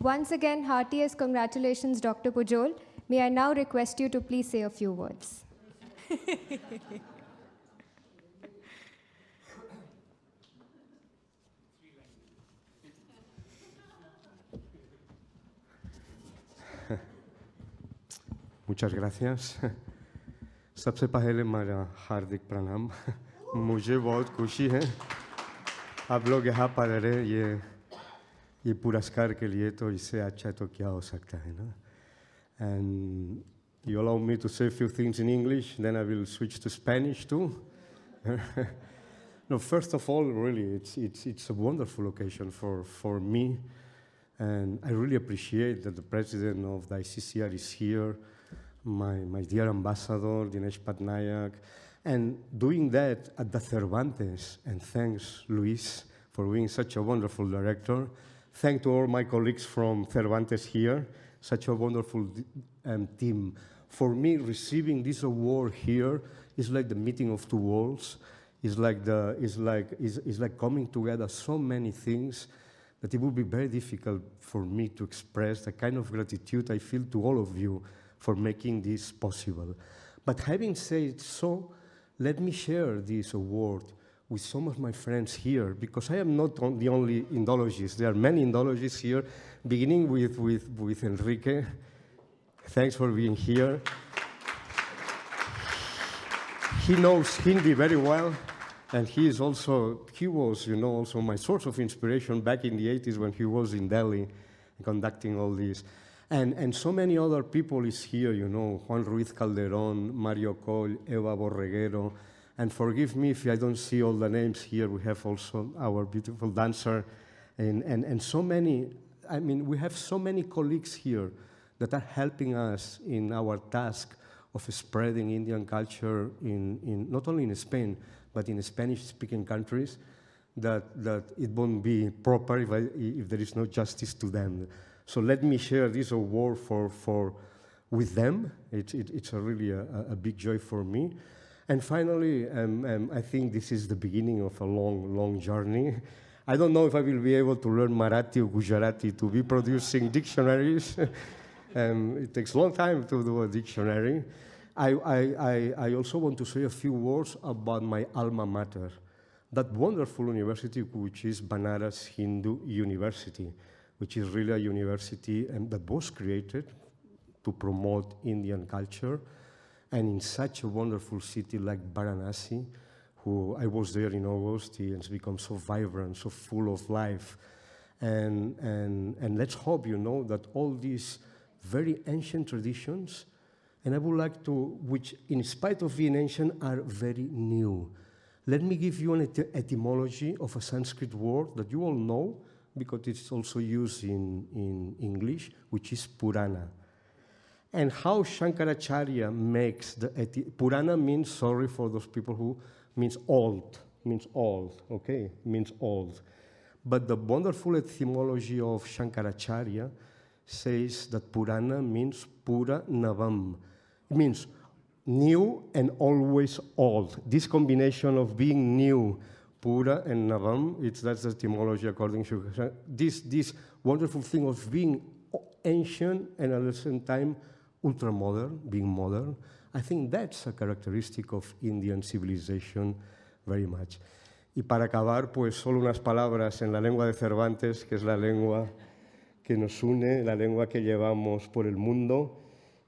Once again, heartiest congratulations, Dr. Pujol. May I now request you to please say a few words. मुझे gracias. सबसे पहले मेरा हार्दिक प्रणाम. मुझे बहुत खुशी है आप लोग यहाँ पर रहे ये पुरस्कार के लिए, तो इससे अच्छा तो क्या हो सकता है ना. And you allow me to say a few things in English, then I will switch to Spanish too. No, first of all, really, it's a wonderful occasion for me, and I really appreciate that the president of the ICCR is here. my dear ambassador, Dinesh Patnaik, and doing that at the Cervantes. And thanks, Luis, for being such a wonderful director. Thanks to all my colleagues from Cervantes here, such a wonderful team. For me, receiving this award here is like the meeting of two worlds. It's like coming together so many things that it would be very difficult for me to express the kind of gratitude I feel to all of you for making this possible. But having said so, let me share this award with some of my friends here, because I am not the only Indologist. There are many Indologists here, beginning with Enrique. Thanks for being here. He knows Hindi very well, and he was, also my source of inspiration back in the 80s when he was in Delhi conducting all this. And so many other people is here, Juan Ruiz Calderón, Mario Coll, Eva Borreguero, and forgive me if I don't see all the names here. We have also our beautiful dancer, and so many, we have so many colleagues here that are helping us in our task of spreading Indian culture in not only in Spain, but in Spanish-speaking countries, that it won't be proper if there is no justice to them. So let me share this award with them. It's really a big joy for me. And finally, I think this is the beginning of a long, long journey. I don't know if I will be able to learn Marathi or Gujarati to be producing dictionaries. It takes a long time to do a dictionary. I also want to say a few words about my alma mater, that wonderful university which is Banaras Hindu University, which is really a university that was created to promote Indian culture. And in such a wonderful city like Varanasi, I was there in August, and it's become so vibrant, so full of life. And let's hope, that all these very ancient traditions, and I would like to, which in spite of being ancient, are very new. Let me give you an etymology of a Sanskrit word that you all know, because it's also used in English, which is Purana. And how Shankaracharya makes Purana means, sorry for those people who means old, okay, means old. But the wonderful etymology of Shankaracharya says that Purana means Pura Navam. It means new and always old. This combination of being new, Pura and Navam, that's the etymology according to this wonderful thing of being ancient and at the same time ultra-modern, being modern. I think that's a characteristic of Indian civilization very much. Y para acabar, pues solo unas palabras en la lengua de Cervantes, que es la lengua que nos une, la lengua que llevamos por el mundo,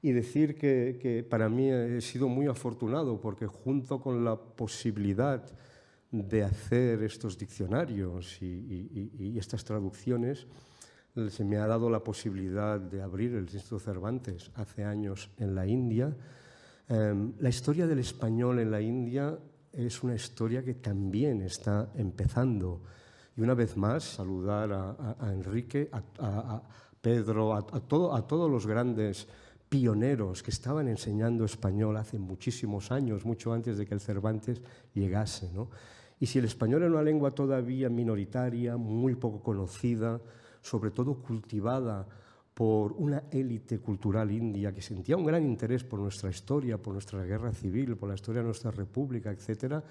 y decir que para mí he sido muy afortunado porque junto con la posibilidad de hacer estos diccionarios y estas traducciones, se me ha dado la posibilidad de abrir el Instituto Cervantes hace años en la India. La historia del español en la India es una historia que también está empezando. Y una vez más, saludar a Enrique, a Pedro, a todos los grandes pioneros que estaban enseñando español hace muchísimos años, mucho antes de que el Cervantes llegase, ¿no? Y si el español era una lengua todavía minoritaria, muy poco conocida, sobre todo cultivada por una élite cultural india que sentía un gran interés por nuestra historia, por nuestra guerra civil, por la historia de nuestra república, etc.,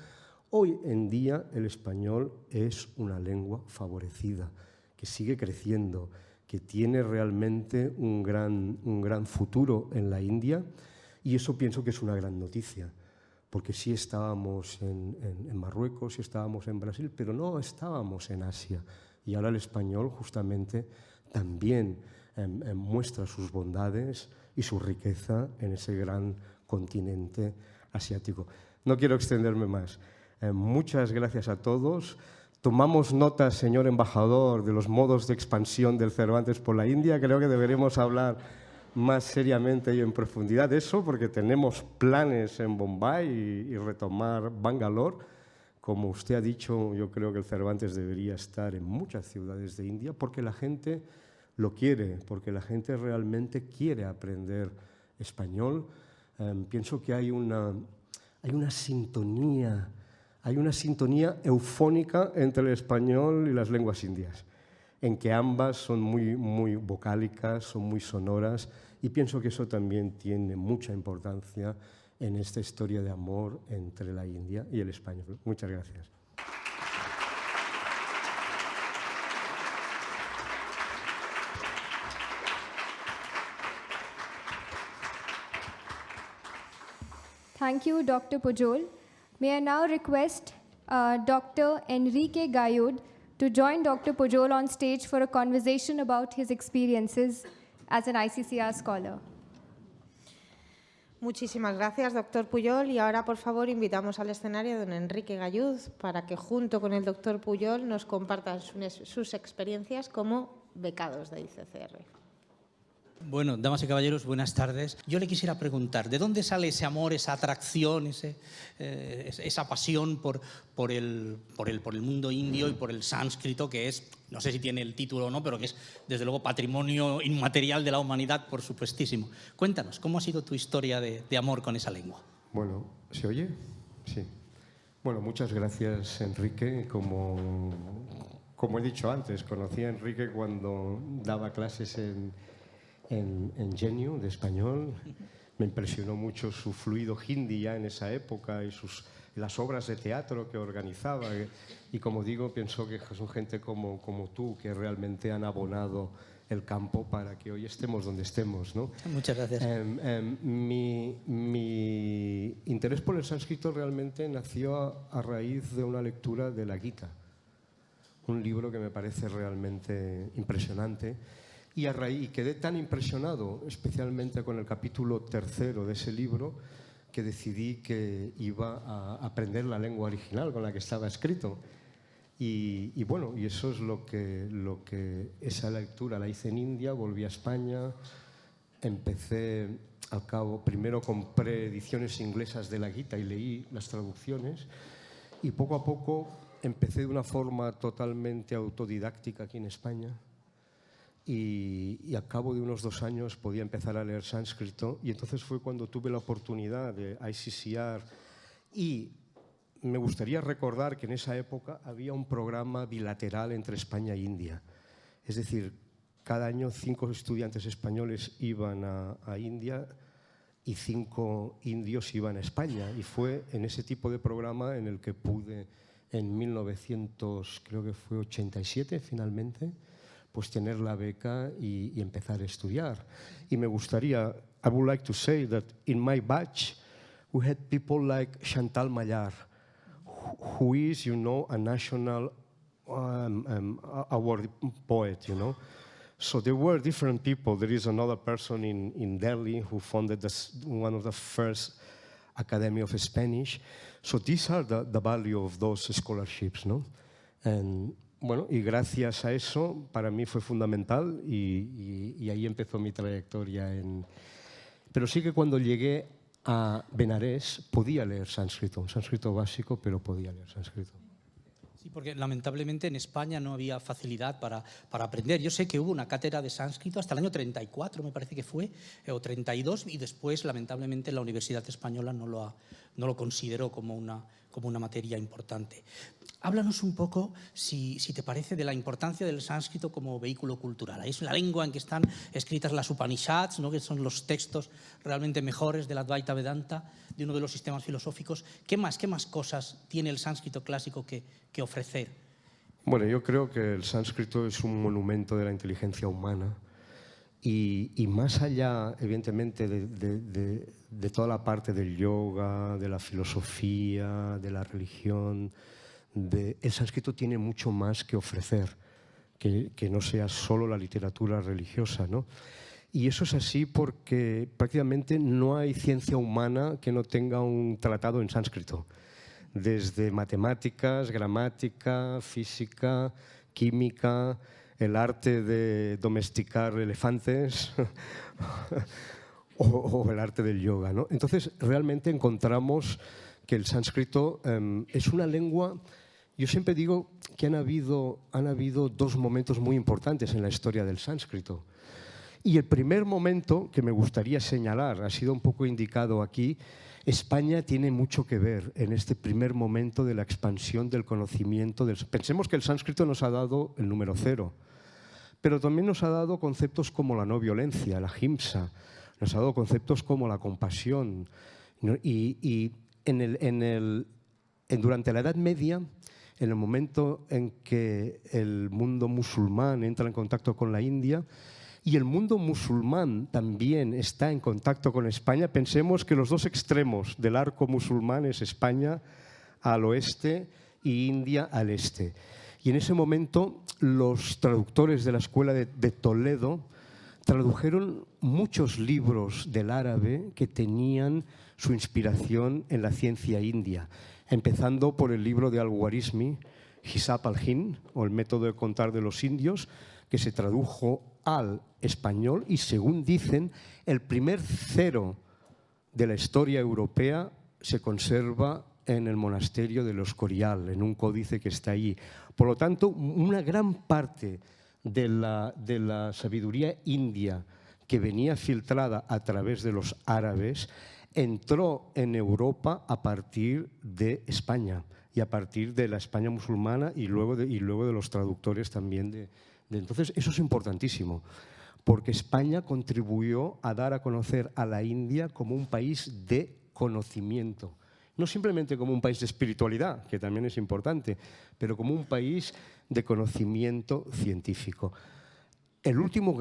hoy en día el español es una lengua favorecida, que sigue creciendo, que tiene realmente un gran futuro en la India, y eso pienso que es una gran noticia, porque sí estábamos en Marruecos, sí estábamos en Brasil, pero no estábamos en Asia. Y ahora el español justamente también muestra sus bondades y su riqueza en ese gran continente asiático. No quiero extenderme más. Muchas gracias a todos. Tomamos nota, señor embajador, de los modos de expansión del Cervantes por la India. Creo que deberemos hablar más seriamente y en profundidad de eso, porque tenemos planes en Bombay y retomar Bangalore. Como usted ha dicho, yo creo que el Cervantes debería estar en muchas ciudades de India porque la gente lo quiere, porque la gente realmente quiere aprender español. Pienso que hay una sintonía eufónica entre el español y las lenguas indias, en que ambas son muy vocálicas, son muy sonoras, y pienso que eso también tiene mucha importancia en esta historia de amor entre la India y el español. Muchas gracias. Thank you, Dr. Pujol. May I now request Dr. Enrique Gayud to join Dr. Pujol on stage for a conversation about his experiences as an ICCR scholar. Muchísimas gracias, doctor Pujol. Y ahora, por favor, invitamos al escenario a don Enrique Gayud para que, junto con el doctor Pujol, nos compartan sus experiencias como becados de ICCR. Bueno, damas y caballeros, buenas tardes. Yo le quisiera preguntar, ¿de dónde sale ese amor, esa atracción, esa pasión por el mundo indio y por el sánscrito, que es, no sé si tiene el título o no, pero que es, desde luego, patrimonio inmaterial de la humanidad, por supuestísimo? Cuéntanos, ¿cómo ha sido tu historia de amor con esa lengua? Bueno, ¿se oye? Sí. Bueno, muchas gracias, Enrique. Como he dicho antes, conocí a Enrique cuando daba clases en GENIU de español. Me impresionó mucho su fluido hindi ya en esa época y las obras de teatro que organizaba. Y como digo, pienso que son gente como tú que realmente han abonado el campo para que hoy estemos donde estemos, ¿no? Muchas gracias. Mi interés por el sánscrito realmente nació a raíz de una lectura de la Gita, un libro que me parece realmente impresionante. Y quedé tan impresionado, especialmente con el capítulo 3 de ese libro, que decidí que iba a aprender la lengua original con la que estaba escrito. Y bueno, y eso es lo que esa lectura la hice en India, volví a España, empecé al cabo, primero compré ediciones inglesas de la Gita y leí las traducciones, y poco a poco empecé de una forma totalmente autodidáctica aquí en España. Y al cabo de unos 2 años podía empezar a leer sánscrito, y entonces fue cuando tuve la oportunidad de ICCR. Y me gustaría recordar que en esa época había un programa bilateral entre España e India. Es decir, cada año 5 estudiantes españoles iban a India y 5 indios iban a España. Y fue en ese tipo de programa en el que pude, en 1987 finalmente, pues tener la beca y empezar a estudiar. Y me gustaría, I would like to say that in my batch we had people like Chantal Mallar, who is, you know, a national award poet, you know. So there were different people. There is another person in Delhi who founded one of the first Academy of Spanish. So these are the value of those scholarships, no? And bueno, y gracias a eso para mí fue fundamental y ahí empezó mi trayectoria. Pero sí que cuando llegué a Benarés podía leer sánscrito, un sánscrito básico, pero podía leer sánscrito. Sí, porque lamentablemente en España no había facilidad para aprender. Yo sé que hubo una cátedra de sánscrito hasta el año 34, me parece que fue, o 32, y después, lamentablemente, la Universidad Española no lo consideró como una materia importante. Háblanos un poco, si te parece, de la importancia del sánscrito como vehículo cultural. Es la lengua en que están escritas las Upanishads, ¿no?, que son los textos realmente mejores del Advaita Vedanta, de uno de los sistemas filosóficos. ¿Qué más cosas tiene el sánscrito clásico que ofrecer? Bueno, yo creo que el sánscrito es un monumento de la inteligencia humana y más allá, evidentemente, de toda la parte del yoga, de la filosofía, de la religión, el sánscrito tiene mucho más que ofrecer, que no sea solo la literatura religiosa, ¿no? Y eso es así porque prácticamente no hay ciencia humana que no tenga un tratado en sánscrito. Desde matemáticas, gramática, física, química, el arte de domesticar elefantes o el arte del yoga, ¿no? Entonces, realmente encontramos que el sánscrito es una lengua. Yo siempre digo que han habido 2 momentos muy importantes en la historia del sánscrito. Y el primer momento que me gustaría señalar, ha sido un poco indicado aquí, España tiene mucho que ver en este primer momento de la expansión del conocimiento. Pensemos que el sánscrito nos ha dado el número 0, pero también nos ha dado conceptos como la no violencia, la ahimsa, nos ha dado conceptos como la compasión. ¿No? Y durante la Edad Media, en el momento en que el mundo musulmán entra en contacto con la India, y el mundo musulmán también está en contacto con España, pensemos que los dos extremos del arco musulmán es España al oeste y India al este. Y en ese momento los traductores de la Escuela de Toledo tradujeron muchos libros del árabe que tenían su inspiración en la ciencia india, empezando por el libro de Al-Khwarizmi, Hisab al-Hind, o el método de contar de los indios, que se tradujo al español y, según dicen, el primer 0 de la historia europea se conserva en el monasterio de los Escorial, en un códice que está allí. Por lo tanto, una gran parte de la sabiduría india que venía filtrada a través de los árabes entró en Europa a partir de España y a partir de la España musulmana y luego de los traductores también entonces, eso es importantísimo, porque España contribuyó a dar a conocer a la India como un país de conocimiento. No simplemente como un país de espiritualidad, que también es importante, pero como un país de conocimiento científico. El otro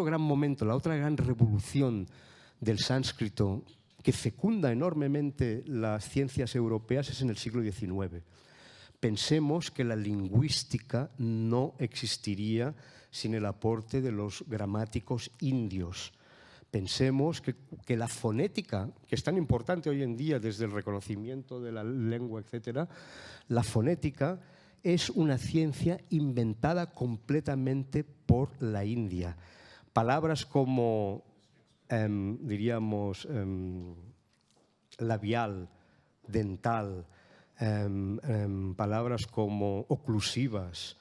gran momento, la otra gran revolución del sánscrito que fecunda enormemente las ciencias europeas es en el siglo XIX. Pensemos que la lingüística no existiría sin el aporte de los gramáticos indios. Pensemos que la fonética, que es tan importante hoy en día desde el reconocimiento de la lengua, etc., la fonética es una ciencia inventada completamente por la India. Palabras como, diríamos, labial, dental, palabras como oclusivas,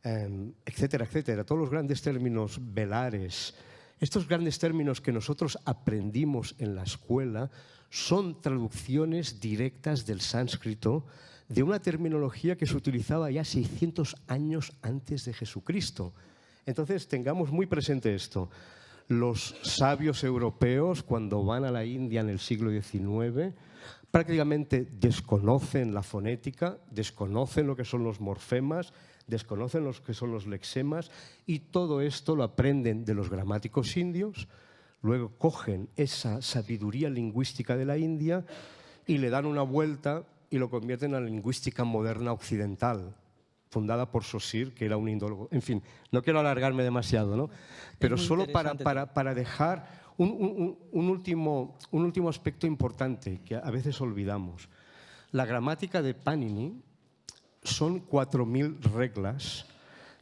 etcétera, etcétera, todos los grandes términos velares, estos grandes términos que nosotros aprendimos en la escuela son traducciones directas del sánscrito de una terminología que se utilizaba ya 600 años antes de Jesucristo. Entonces, tengamos muy presente esto. Los sabios europeos, cuando van a la India en el siglo XIX, prácticamente desconocen la fonética, desconocen lo que son los morfemas, desconocen lo que son los lexemas, y todo esto lo aprenden de los gramáticos indios, luego cogen esa sabiduría lingüística de la India y le dan una vuelta y lo convierten en la lingüística moderna occidental, fundada por Saussure, que era un indólogo. En fin, no quiero alargarme demasiado, ¿no? Pero solo para dejar un último aspecto importante que a veces olvidamos. La gramática de Panini son 4.000 reglas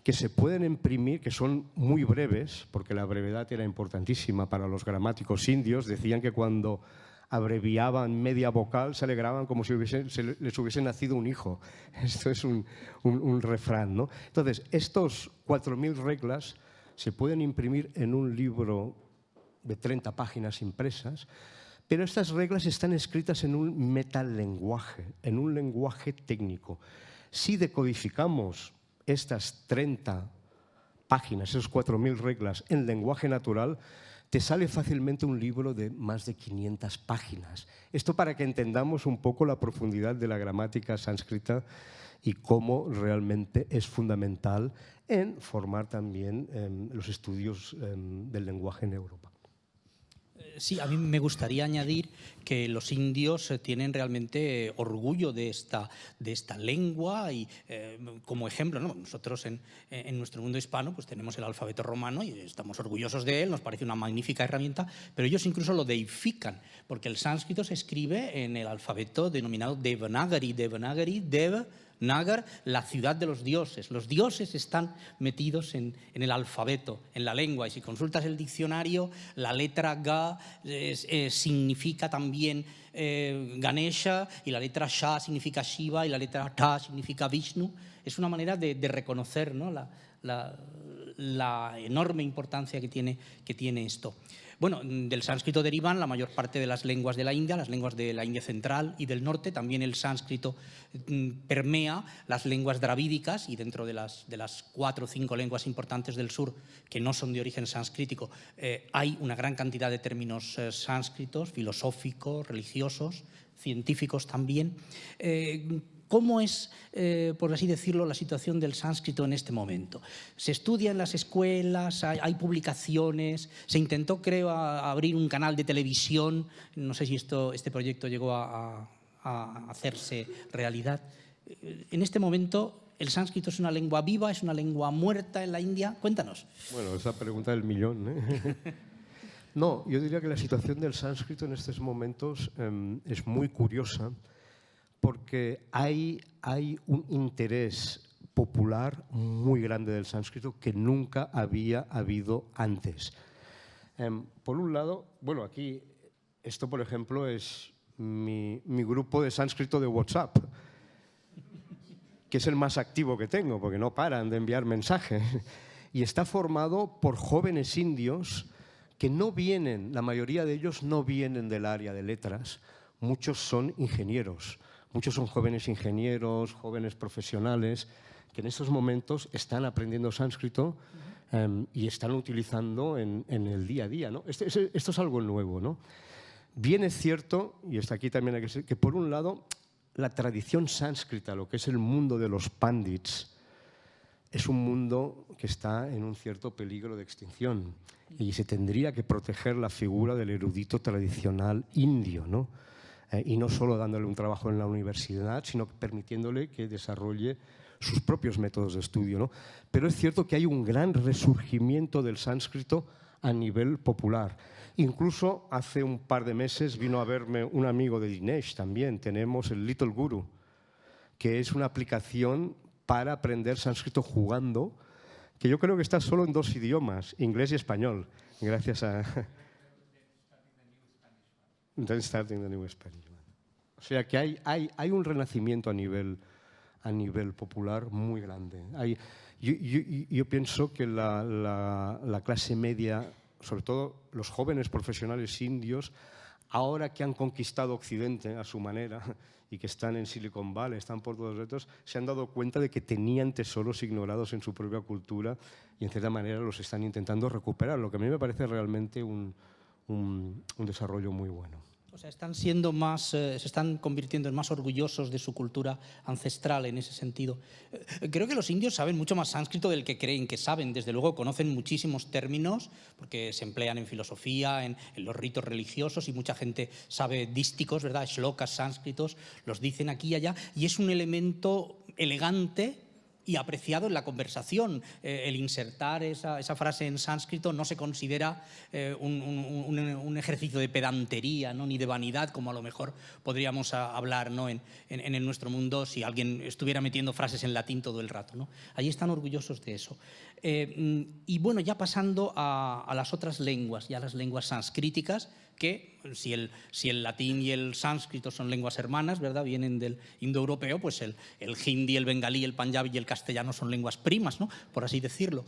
que se pueden imprimir, que son muy breves, porque la brevedad era importantísima para los gramáticos indios. Decían que cuando abreviaban media vocal se alegraban como si les hubiese nacido un hijo. Esto es un refrán, ¿no? Entonces, estos 4.000 reglas se pueden imprimir en un libro de 30 páginas impresas, pero estas reglas están escritas en un metalenguaje, en un lenguaje técnico. Si decodificamos estas 30 páginas, esos 4.000 reglas en lenguaje natural, te sale fácilmente un libro de más de 500 páginas. Esto para que entendamos un poco la profundidad de la gramática sánscrita y cómo realmente es fundamental en formar también los estudios del lenguaje en Europa. Sí, a mí me gustaría añadir que los indios tienen realmente orgullo de esta lengua y como ejemplo, ¿no? Nosotros en nuestro mundo hispano pues tenemos el alfabeto romano y estamos orgullosos de él, nos parece una magnífica herramienta, pero ellos incluso lo deifican, porque el sánscrito se escribe en el alfabeto denominado Devanagari, Nagar, la ciudad de los dioses. Los dioses están metidos en el alfabeto, en la lengua. Y si consultas el diccionario, la letra Ga significa también Ganesha, y la letra Sha significa Shiva, y la letra Ta significa Vishnu. Es una manera de reconocer, ¿no? la enorme importancia que tiene esto. Bueno, del sánscrito derivan la mayor parte de las lenguas de la India, las lenguas de la India central y del norte. También el sánscrito permea las lenguas dravídicas, y dentro de las 4 o 5 lenguas importantes del sur que no son de origen sánscritico, hay una gran cantidad de términos sánscritos, filosóficos, religiosos, científicos también. ¿Cómo es, por así decirlo, la situación del sánscrito en este momento? ¿Se estudia en las escuelas? ¿Hay publicaciones? ¿Se intentó, creo, abrir un canal de televisión? No sé si este proyecto llegó a hacerse realidad. En este momento, ¿el sánscrito es una lengua viva, es una lengua muerta en la India? Cuéntanos. Bueno, esa pregunta del millón, ¿eh? No, yo diría que la situación del sánscrito en estos momentos es muy curiosa, porque hay un interés popular muy grande del sánscrito que nunca había habido antes. Por un lado, bueno, aquí, esto por ejemplo es mi grupo de sánscrito de WhatsApp, que es el más activo que tengo, porque no paran de enviar mensajes. Y está formado por jóvenes indios que no vienen, la mayoría de ellos no vienen del área de letras, muchos son ingenieros. Muchos son jóvenes ingenieros, jóvenes profesionales, que en estos momentos están aprendiendo sánscrito y están utilizando en el día a día, ¿no? Esto es algo nuevo, ¿no? Bien es cierto, y está aquí también hay que decir, que por un lado la tradición sánscrita, lo que es el mundo de los pandits, es un mundo que está en un cierto peligro de extinción y se tendría que proteger la figura del erudito tradicional indio, ¿no? Y no solo dándole un trabajo en la universidad, sino permitiéndole que desarrolle sus propios métodos de estudio, ¿no? Pero es cierto que hay un gran resurgimiento del sánscrito a nivel popular. Incluso hace un par de meses vino a verme un amigo de Dinesh también. Tenemos el Little Guru, que es una aplicación para aprender sánscrito jugando, que yo creo que está solo en 2 idiomas, inglés y español, gracias a... Then starting the new Spanish one. O sea que hay un renacimiento a nivel popular muy grande. Yo pienso que la clase media, sobre todo los jóvenes profesionales indios, ahora que han conquistado Occidente a su manera y que están en Silicon Valley, están por todos lados, se han dado cuenta de que tenían tesoros ignorados en su propia cultura y en cierta manera los están intentando recuperar, lo que a mí me parece realmente un desarrollo muy bueno. O sea, están siendo más, se están convirtiendo en más orgullosos de su cultura ancestral en ese sentido. Creo que los indios saben mucho más sánscrito del que creen que saben. Desde luego conocen muchísimos términos porque se emplean en filosofía, en los ritos religiosos, y mucha gente sabe dísticos, ¿verdad? Shlokas sánscritos, los dicen aquí y allá, y es un elemento elegante y apreciado en la conversación. El insertar esa frase en sánscrito no se considera un ejercicio de pedantería, ¿no? Ni de vanidad, como a lo mejor podríamos hablar, ¿no? en nuestro mundo si alguien estuviera metiendo frases en latín todo el rato, ¿no? Allí están orgullosos de eso. Y bueno, ya pasando a las otras lenguas, ya las lenguas sánscríticas, que si el latín y el sánscrito son lenguas hermanas, ¿verdad? Vienen del indoeuropeo, pues el hindi, el bengalí, el panjabi y el castellano son lenguas primas, ¿no? Por así decirlo.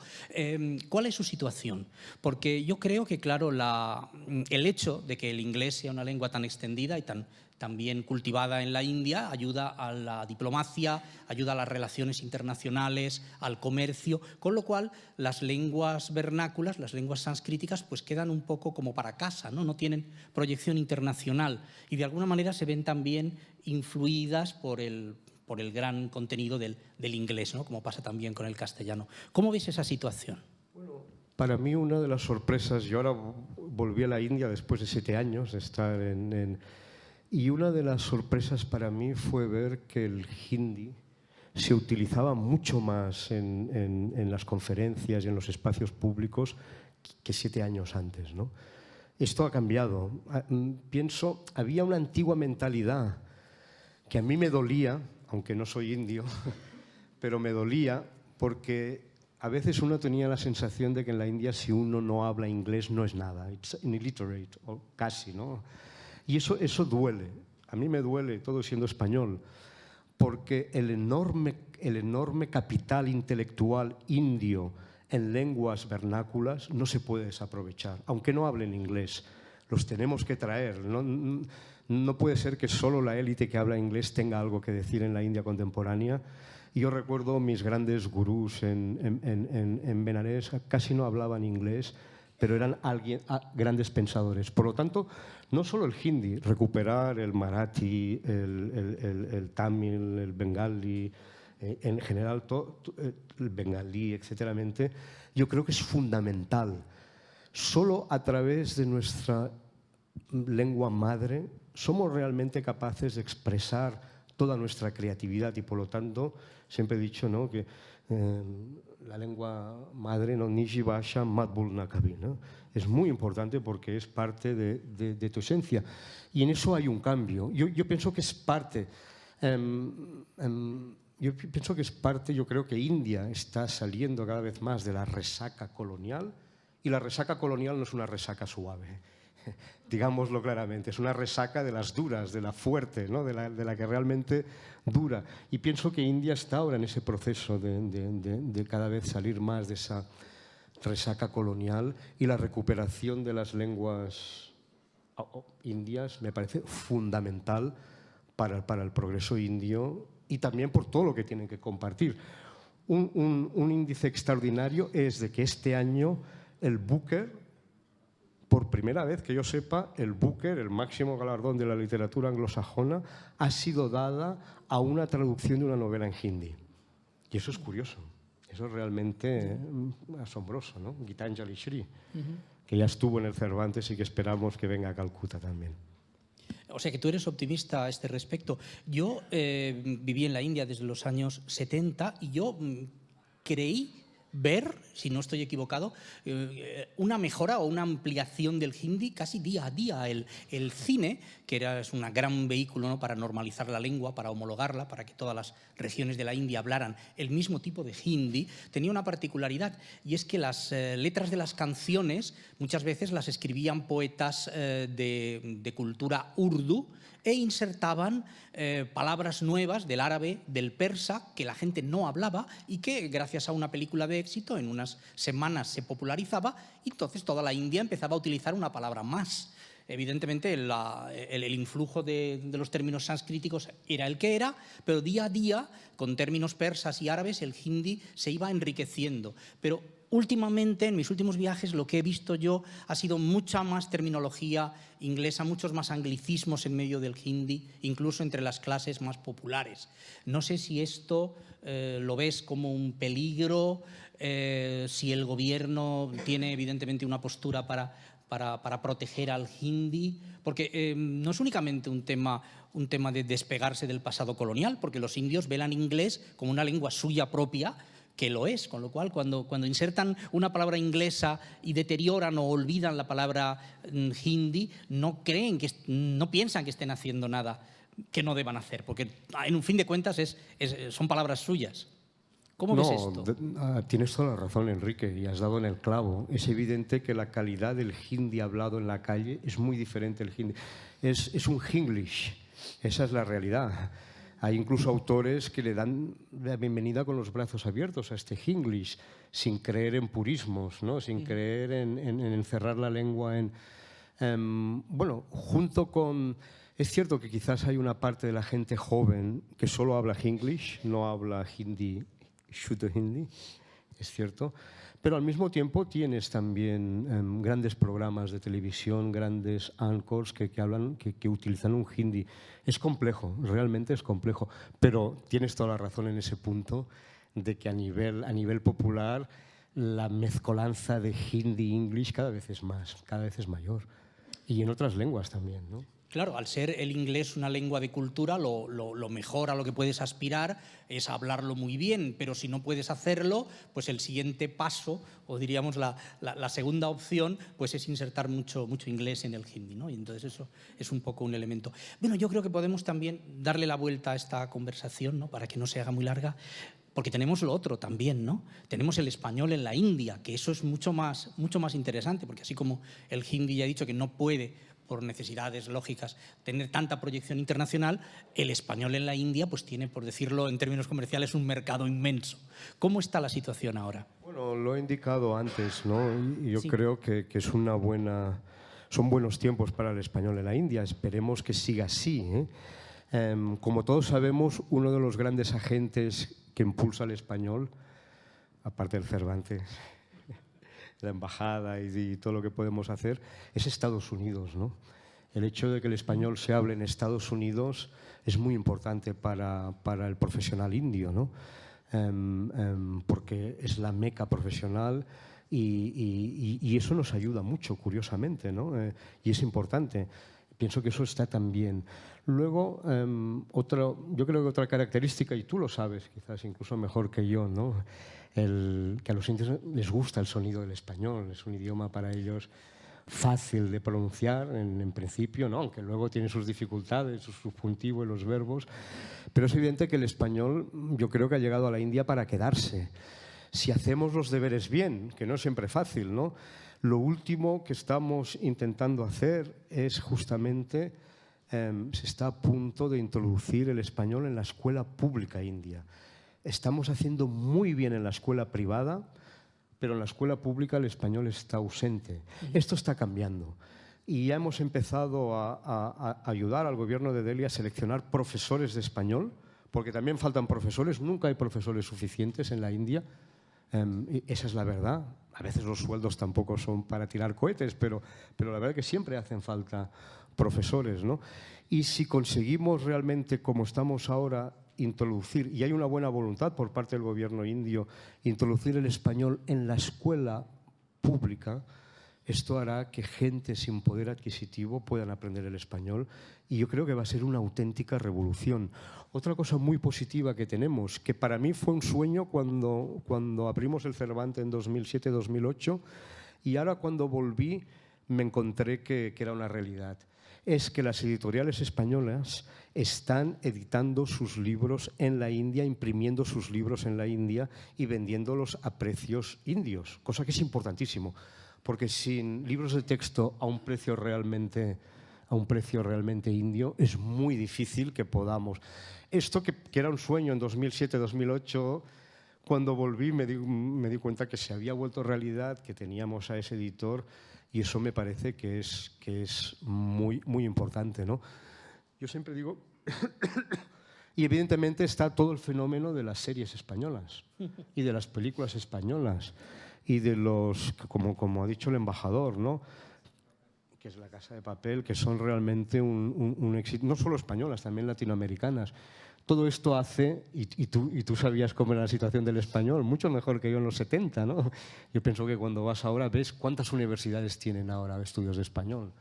¿Cuál es su situación? Porque yo creo que, claro, el hecho de que el inglés sea una lengua tan extendida y tan bien cultivada en la India ayuda a la diplomacia, ayuda a las relaciones internacionales, al comercio, con lo cual las lenguas vernáculas, las lenguas sánscríticas, pues quedan un poco como para casa, ¿no? No tienen proyección internacional y de alguna manera se ven también influidas por el gran contenido del inglés, ¿no? Como pasa también con el castellano. ¿Cómo ves esa situación? Para mí una de las sorpresas, yo ahora volví a la India después de 7 años de estar y una de las sorpresas para mí fue ver que el hindi se utilizaba mucho más en las conferencias y en los espacios públicos que 7 años antes, ¿no? Esto ha cambiado. Pienso, había una antigua mentalidad que a mí me dolía, aunque no soy indio, pero me dolía porque a veces uno tenía la sensación de que en la India si uno no habla inglés no es nada, it's illiterate, o casi, ¿no? Y eso duele, a mí me duele, todo siendo español, porque el enorme capital intelectual indio en lenguas vernáculas no se puede desaprovechar, aunque no hablen inglés. Los tenemos que traer. No puede ser que solo la élite que habla inglés tenga algo que decir en la India contemporánea. Y yo recuerdo mis grandes gurús en Benares, casi no hablaban inglés, pero eran grandes pensadores. Por lo tanto, no solo el hindi, recuperar el marathi, el tamil, el bengali, en general el bengalí, etcétera, yo creo que es fundamental. Solo a través de nuestra lengua madre somos realmente capaces de expresar toda nuestra creatividad y, por lo tanto, siempre he dicho, ¿no?, que la lengua madre, no, Niji Basha Matbulna Kabi, ¿no? Es muy importante porque es parte de tu esencia. Y en eso hay un cambio. Yo pienso que es parte. Yo creo que India está saliendo cada vez más de la resaca colonial, y la resaca colonial no es una resaca suave, digámoslo claramente, es una resaca de las duras, de la fuerte, ¿no?, de la que realmente dura. Y pienso que India está ahora en ese proceso de cada vez salir más de esa resaca colonial, y la recuperación de las lenguas indias me parece fundamental para el progreso indio, y también por todo lo que tienen que compartir. Un índice extraordinario es de que este año el Booker, por primera vez que yo sepa, el Booker, el máximo galardón de la literatura anglosajona, ha sido dada a una traducción de una novela en hindi. Y eso es curioso, eso es realmente asombroso, ¿no? Gitanjali Shri, que ya estuvo en el Cervantes y que esperamos que venga a Calcuta también. O sea que tú eres optimista a este respecto. Yo viví en la India desde los años 70 y yo creí ver, si no estoy equivocado, una mejora o una ampliación del hindi casi día a día. El cine, que es un gran vehículo, ¿no?, para normalizar la lengua, para homologarla, para que todas las regiones de la India hablaran el mismo tipo de hindi, tenía una particularidad, y es que las letras de las canciones muchas veces las escribían poetas de cultura urdu, e insertaban palabras nuevas del árabe, del persa, que la gente no hablaba y que gracias a una película de éxito en unas semanas se popularizaba, y entonces toda la India empezaba a utilizar una palabra más. Evidentemente el influjo de los términos sánscriticos era el que era, pero día a día, con términos persas y árabes, el hindi se iba enriqueciendo. Pero últimamente, en mis últimos viajes, lo que he visto yo ha sido mucha más terminología inglesa, muchos más anglicismos en medio del hindi, incluso entre las clases más populares. No sé si esto lo ves como un peligro, si el gobierno tiene evidentemente una postura para proteger al hindi, porque no es únicamente un tema de despegarse del pasado colonial, porque los indios ven al inglés como una lengua suya propia, que lo es, con lo cual cuando insertan una palabra inglesa y deterioran o olvidan la palabra hindi, no piensan que estén haciendo nada que no deban hacer, porque en un fin de cuentas son palabras suyas. ¿Cómo ves esto? Tienes toda la razón, Enrique, y has dado en el clavo. Es evidente que la calidad del hindi hablado en la calle es muy diferente del hindi. Es un hinglish, esa es la realidad. Hay incluso autores que le dan la bienvenida con los brazos abiertos a este hinglish, sin creer en purismos, ¿no?, sin creer en encerrar la lengua bueno, junto con... Es cierto que quizás hay una parte de la gente joven que solo habla hinglish, no habla hindi, Shuddha Hindi, es cierto, pero al mismo tiempo tienes también grandes programas de televisión, grandes anchors que utilizan un hindi. Es complejo, realmente es complejo, pero tienes toda la razón en ese punto de que a nivel popular la mezcolanza de hindi e English cada vez es mayor, y en otras lenguas también, ¿no? Claro, al ser el inglés una lengua de cultura, lo mejor a lo que puedes aspirar es hablarlo muy bien, pero si no puedes hacerlo, pues el siguiente paso, o diríamos la segunda opción, pues es insertar mucho inglés en el hindi, ¿no? Y entonces eso es un poco un elemento. Bueno, yo creo que podemos también darle la vuelta a esta conversación, ¿no?, para que no se haga muy larga, porque tenemos lo otro también, ¿no? Tenemos el español en la India, que eso es mucho más interesante, porque así como el hindi ya he dicho que no puede, por necesidades lógicas, tener tanta proyección internacional, el español en la India pues tiene, por decirlo en términos comerciales, un mercado inmenso. ¿Cómo está la situación ahora? Bueno, Bueno, lo he indicado antes, ¿no? Y yo Sí. creo que es una buena, son buenos tiempos para el español en la India. Esperemos que siga así, ¿eh? Como todos sabemos, uno de los grandes agentes que impulsa el español, aparte del Cervantes, la embajada y todo lo que podemos hacer, es Estados Unidos, ¿no? El hecho de que el español se hable en Estados Unidos es muy importante para el profesional indio, ¿no? Porque es la meca profesional y eso nos ayuda mucho, curiosamente, ¿no? Y es importante. Pienso que eso está también. Luego, yo creo que otra característica, y tú lo sabes quizás incluso mejor que yo, ¿no? Que a los indios les gusta el sonido del español, es un idioma para ellos fácil de pronunciar en principio, ¿no? Aunque luego tiene sus dificultades, su subjuntivo y los verbos, pero es evidente que el español yo creo que ha llegado a la India para quedarse. Si hacemos los deberes bien, que no es siempre fácil, ¿no? Lo último que estamos intentando hacer es justamente, se está a punto de introducir el español en la escuela pública india. Estamos haciendo muy bien en la escuela privada, pero en la escuela pública el español está ausente. Esto está cambiando. Y ya hemos empezado a ayudar al gobierno de Delhi a seleccionar profesores de español, porque también faltan profesores, nunca hay profesores suficientes en la India. Esa es la verdad. A veces los sueldos tampoco son para tirar cohetes, pero la verdad es que siempre hacen falta profesores, ¿no? Y si conseguimos realmente, como estamos ahora, introducir, y hay una buena voluntad por parte del gobierno indio, introducir el español en la escuela pública, esto hará que gente sin poder adquisitivo puedan aprender el español y yo creo que va a ser una auténtica revolución. Otra cosa muy positiva que tenemos, que para mí fue un sueño cuando abrimos el Cervantes en 2007-2008 y ahora cuando volví me encontré que era una realidad. Es que las editoriales españolas están editando sus libros en la India, imprimiendo sus libros en la India y vendiéndolos a precios indios, cosa que es importantísimo. Porque sin libros de texto a un precio realmente indio es muy difícil que podamos. Esto que era un sueño en 2007-2008, cuando volví me di cuenta que se había vuelto realidad, que teníamos a ese editor y eso me parece que es muy, muy importante, ¿no? Yo siempre digo, y evidentemente está todo el fenómeno de las series españolas y de las películas españolas. Y de los, como ha dicho el embajador, ¿no? Que es La Casa de Papel, que son realmente un éxito, no solo españolas, también latinoamericanas. Todo esto hace, y tú sabías cómo era la situación del español, mucho mejor que yo en los 70, ¿no? Yo pienso que cuando vas ahora ves cuántas universidades tienen ahora estudios de español.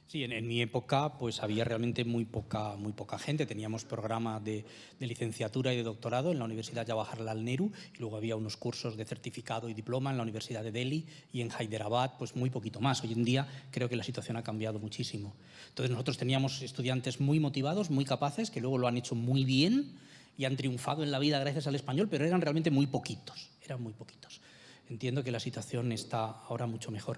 Sí, en mi época pues había realmente muy poca gente. Teníamos programa de licenciatura y de doctorado en la Universidad Jawaharlal Nehru y luego había unos cursos de certificado y diploma en la Universidad de Delhi y en Hyderabad, pues muy poquito más. Hoy en día creo que la situación ha cambiado muchísimo. Entonces nosotros teníamos estudiantes muy motivados, muy capaces, que luego lo han hecho muy bien y han triunfado en la vida gracias al español, pero eran realmente muy poquitos, Entiendo que la situación está ahora mucho mejor.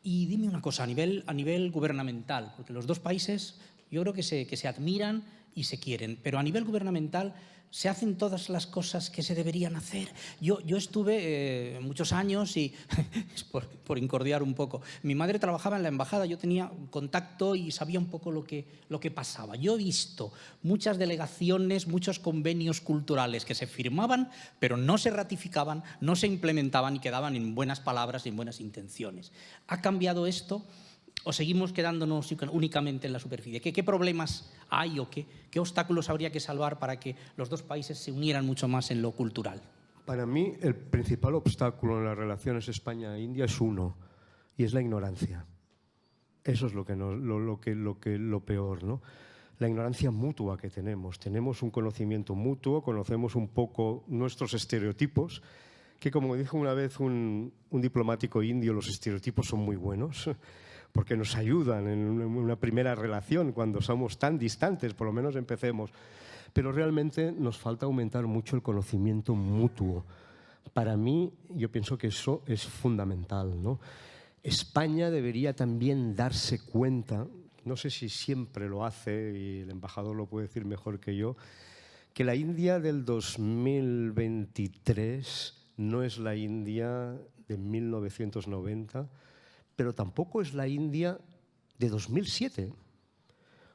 Y dime una cosa, a nivel gubernamental, porque los dos países yo creo que se admiran y se quieren, pero a nivel gubernamental ¿se hacen todas las cosas que se deberían hacer? Yo estuve muchos años y, es por incordiar un poco, mi madre trabajaba en la embajada, yo tenía contacto y sabía un poco lo que pasaba. Yo he visto muchas delegaciones, muchos convenios culturales que se firmaban, pero no se ratificaban, no se implementaban y quedaban en buenas palabras y en buenas intenciones. ¿Ha cambiado esto? ¿O seguimos quedándonos únicamente en la superficie? ¿Qué problemas hay o qué obstáculos habría que salvar para que los dos países se unieran mucho más en lo cultural? Para mí, el principal obstáculo en las relaciones España-India es uno, y es la ignorancia. Eso es lo peor, ¿no? La ignorancia mutua que tenemos. Tenemos un conocimiento mutuo, conocemos un poco nuestros estereotipos, que como dijo una vez un diplomático indio, los estereotipos son muy buenos, porque nos ayudan en una primera relación cuando somos tan distantes, por lo menos empecemos. Pero realmente nos falta aumentar mucho el conocimiento mutuo. Para mí, yo pienso que eso es fundamental, ¿no? España debería también darse cuenta, no sé si siempre lo hace, y el embajador lo puede decir mejor que yo, que la India del 2023 no es la India de 1990, pero tampoco es la India de 2007.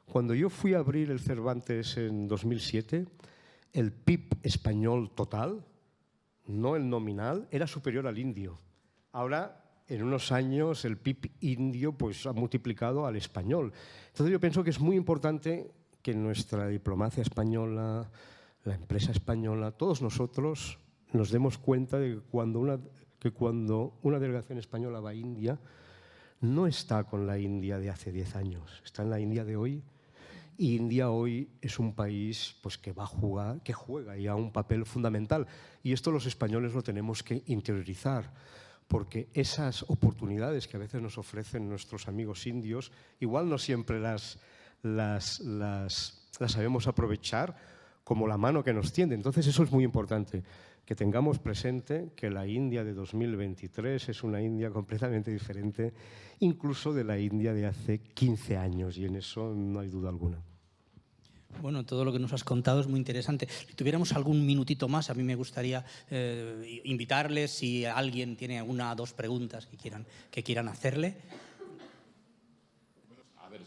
Cuando yo fui a abrir el Cervantes en 2007, el PIB español total, no el nominal, era superior al indio. Ahora, en unos años, el PIB indio pues, ha multiplicado al español. Entonces yo pienso que es muy importante que nuestra diplomacia española, la empresa española, todos nosotros nos demos cuenta de que cuando una delegación española va a India, no está con la India de hace 10 años, está en la India de hoy. Y India hoy es un país pues, que juega ya un papel fundamental. Y esto los españoles lo tenemos que interiorizar, porque esas oportunidades que a veces nos ofrecen nuestros amigos indios, igual no siempre las sabemos aprovechar como la mano que nos tiende. Entonces eso es muy importante, que tengamos presente que la India de 2023 es una India completamente diferente, incluso de la India de hace 15 años, y en eso no hay duda alguna. Bueno, todo lo que nos has contado es muy interesante. Si tuviéramos algún minutito más, a mí me gustaría invitarles, si alguien tiene una o dos preguntas que quieran hacerle. A ver,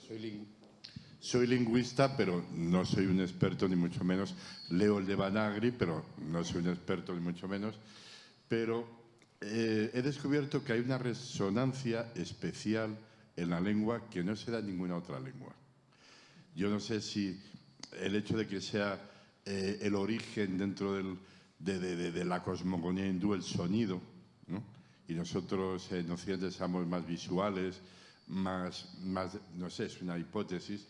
soy lingüista, pero no soy un experto ni mucho menos. Leo el Devanagari, pero no soy un experto ni mucho menos. Pero he descubierto que hay una resonancia especial en la lengua que no se da en ninguna otra lengua. Yo no sé si el hecho de que sea el origen dentro de la cosmogonía hindú, el sonido, ¿no? Y nosotros en Occidente somos más visuales, más, no sé, es una hipótesis,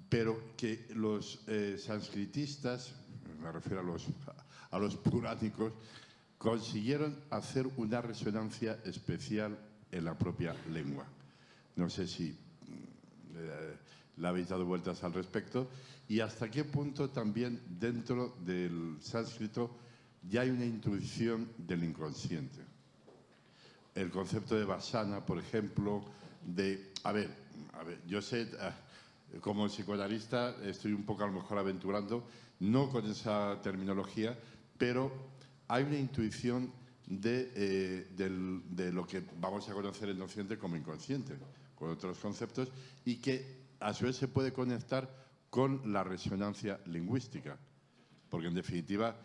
pero que los sanscritistas, me refiero a los puránicos, consiguieron hacer una resonancia especial en la propia lengua. No sé si le habéis dado vueltas al respecto, y hasta qué punto también dentro del sánscrito ya hay una intuición del inconsciente. El concepto de vasana, por ejemplo, a ver, yo sé, como psicoanalista estoy un poco a lo mejor aventurando, no con esa terminología, pero hay una intuición de lo que vamos a conocer en Occidente como inconsciente, con otros conceptos, y que a su vez se puede conectar con la resonancia lingüística, porque en definitiva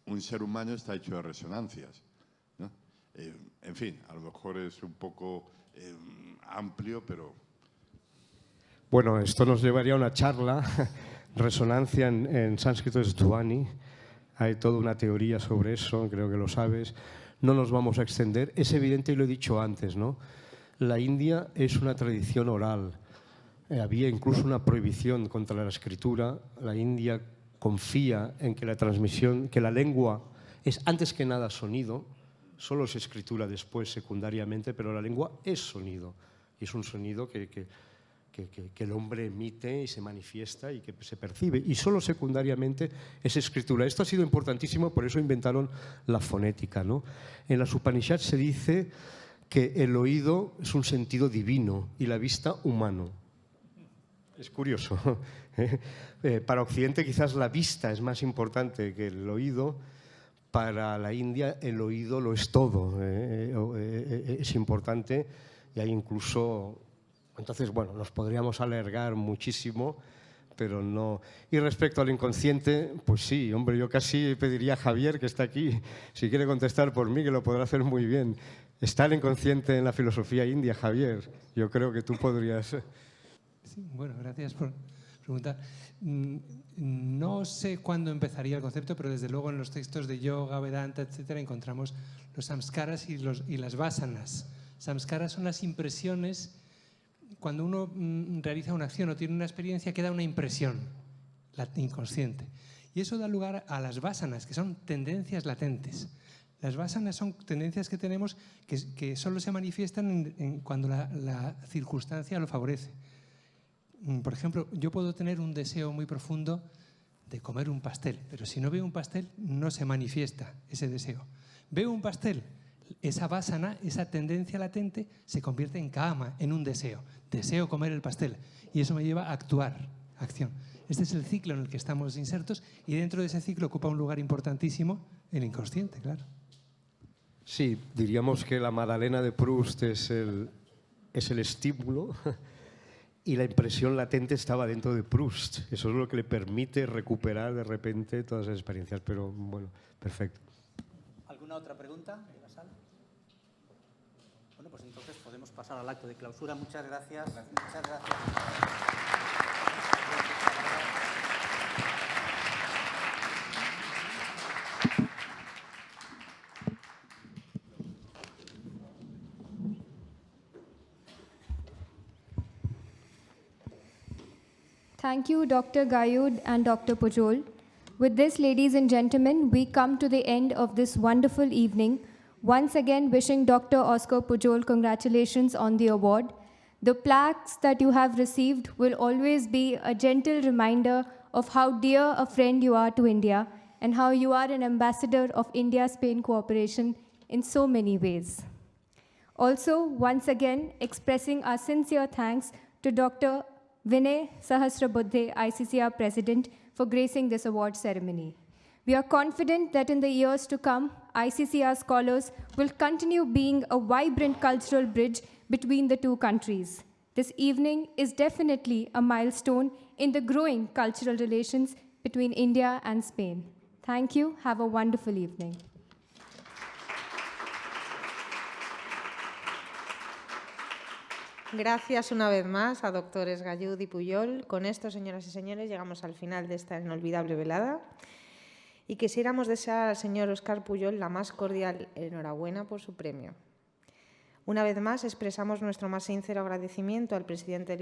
un ser humano está hecho de resonancias, ¿no? En fin, a lo mejor es un poco amplio, pero... Bueno, esto nos llevaría a una charla. Resonancia en sánscrito es dhvani. Hay toda una teoría sobre eso, creo que lo sabes. No nos vamos a extender. Es evidente, y lo he dicho antes, ¿no? La India es una tradición oral. Había incluso una prohibición contra la escritura. La India confía en que la transmisión, que la lengua es antes que nada sonido, solo es escritura después secundariamente, pero la lengua es sonido. Y es un sonido que el hombre emite y se manifiesta y que se percibe. Y solo secundariamente es escritura. Esto ha sido importantísimo, por eso inventaron la fonética, ¿no? En las Upanishads se dice que el oído es un sentido divino y la vista humano. Es curioso. Para Occidente quizás la vista es más importante que el oído. Para la India el oído lo es todo. Es importante y hay incluso... Entonces, bueno, nos podríamos alargar muchísimo, pero no... Y respecto al inconsciente, pues sí, hombre, yo casi pediría a Javier, que está aquí, si quiere contestar por mí, que lo podrá hacer muy bien. ¿Está el inconsciente en la filosofía india, Javier? Yo creo que tú podrías... Sí, bueno, gracias por preguntar. No sé cuándo empezaría el concepto, pero desde luego en los textos de yoga, Vedanta, etcétera, encontramos los samskaras y las vasanas. Samskaras son las impresiones. Cuando uno realiza una acción o tiene una experiencia, queda una impresión inconsciente. Y eso da lugar a las vasanas, que son tendencias latentes. Las vasanas son tendencias que tenemos que solo se manifiestan cuando la circunstancia lo favorece. Por ejemplo, yo puedo tener un deseo muy profundo de comer un pastel, pero si no veo un pastel, no se manifiesta ese deseo. Veo un pastel, esa vasana, esa tendencia latente, se convierte en kama, en un deseo. Deseo comer el pastel. Y eso me lleva a actuar, acción. Este es el ciclo en el que estamos insertos y dentro de ese ciclo ocupa un lugar importantísimo el inconsciente, claro. Sí, diríamos que la Magdalena de Proust es el estímulo y la impresión latente estaba dentro de Proust. Eso es lo que le permite recuperar de repente todas esas experiencias. Pero bueno, perfecto. ¿Alguna otra pregunta de la sala? Bueno, pues entonces podemos pasar al acto de clausura. Muchas gracias. Muchas gracias. Thank you, Dr. Gayud and Dr. Pujol. With this, ladies and gentlemen, we come to the end of this wonderful evening. Once again, wishing Dr. Oscar Pujol congratulations on the award. The plaques that you have received will always be a gentle reminder of how dear a friend you are to India and how you are an ambassador of India-Spain cooperation in so many ways. Also, once again, expressing our sincere thanks to Dr. Vinay Sahasrabuddhe, ICCR President, for gracing this award ceremony. We are confident that in the years to come, ICCR scholars will continue being a vibrant cultural bridge between the two countries. This evening is definitely a milestone in the growing cultural relations between India and Spain. Thank you. Have a wonderful evening. Gracias una vez más a doctores Gayud y Pujol. Con esto, señoras y señores, llegamos al final de esta inolvidable velada y quisiéramos desear al señor Óscar Pujol la más cordial enhorabuena por su premio. Una vez más, expresamos nuestro más sincero agradecimiento al presidente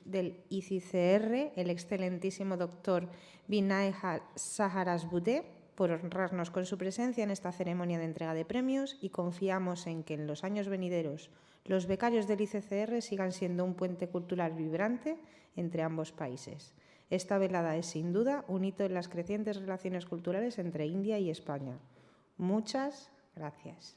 del ICCR, el excelentísimo doctor Vinay Sahasrabuddhe, por honrarnos con su presencia en esta ceremonia de entrega de premios, y confiamos en que en los años venideros los becarios del ICCR sigan siendo un puente cultural vibrante entre ambos países. Esta velada es, sin duda, un hito en las crecientes relaciones culturales entre India y España. Muchas gracias.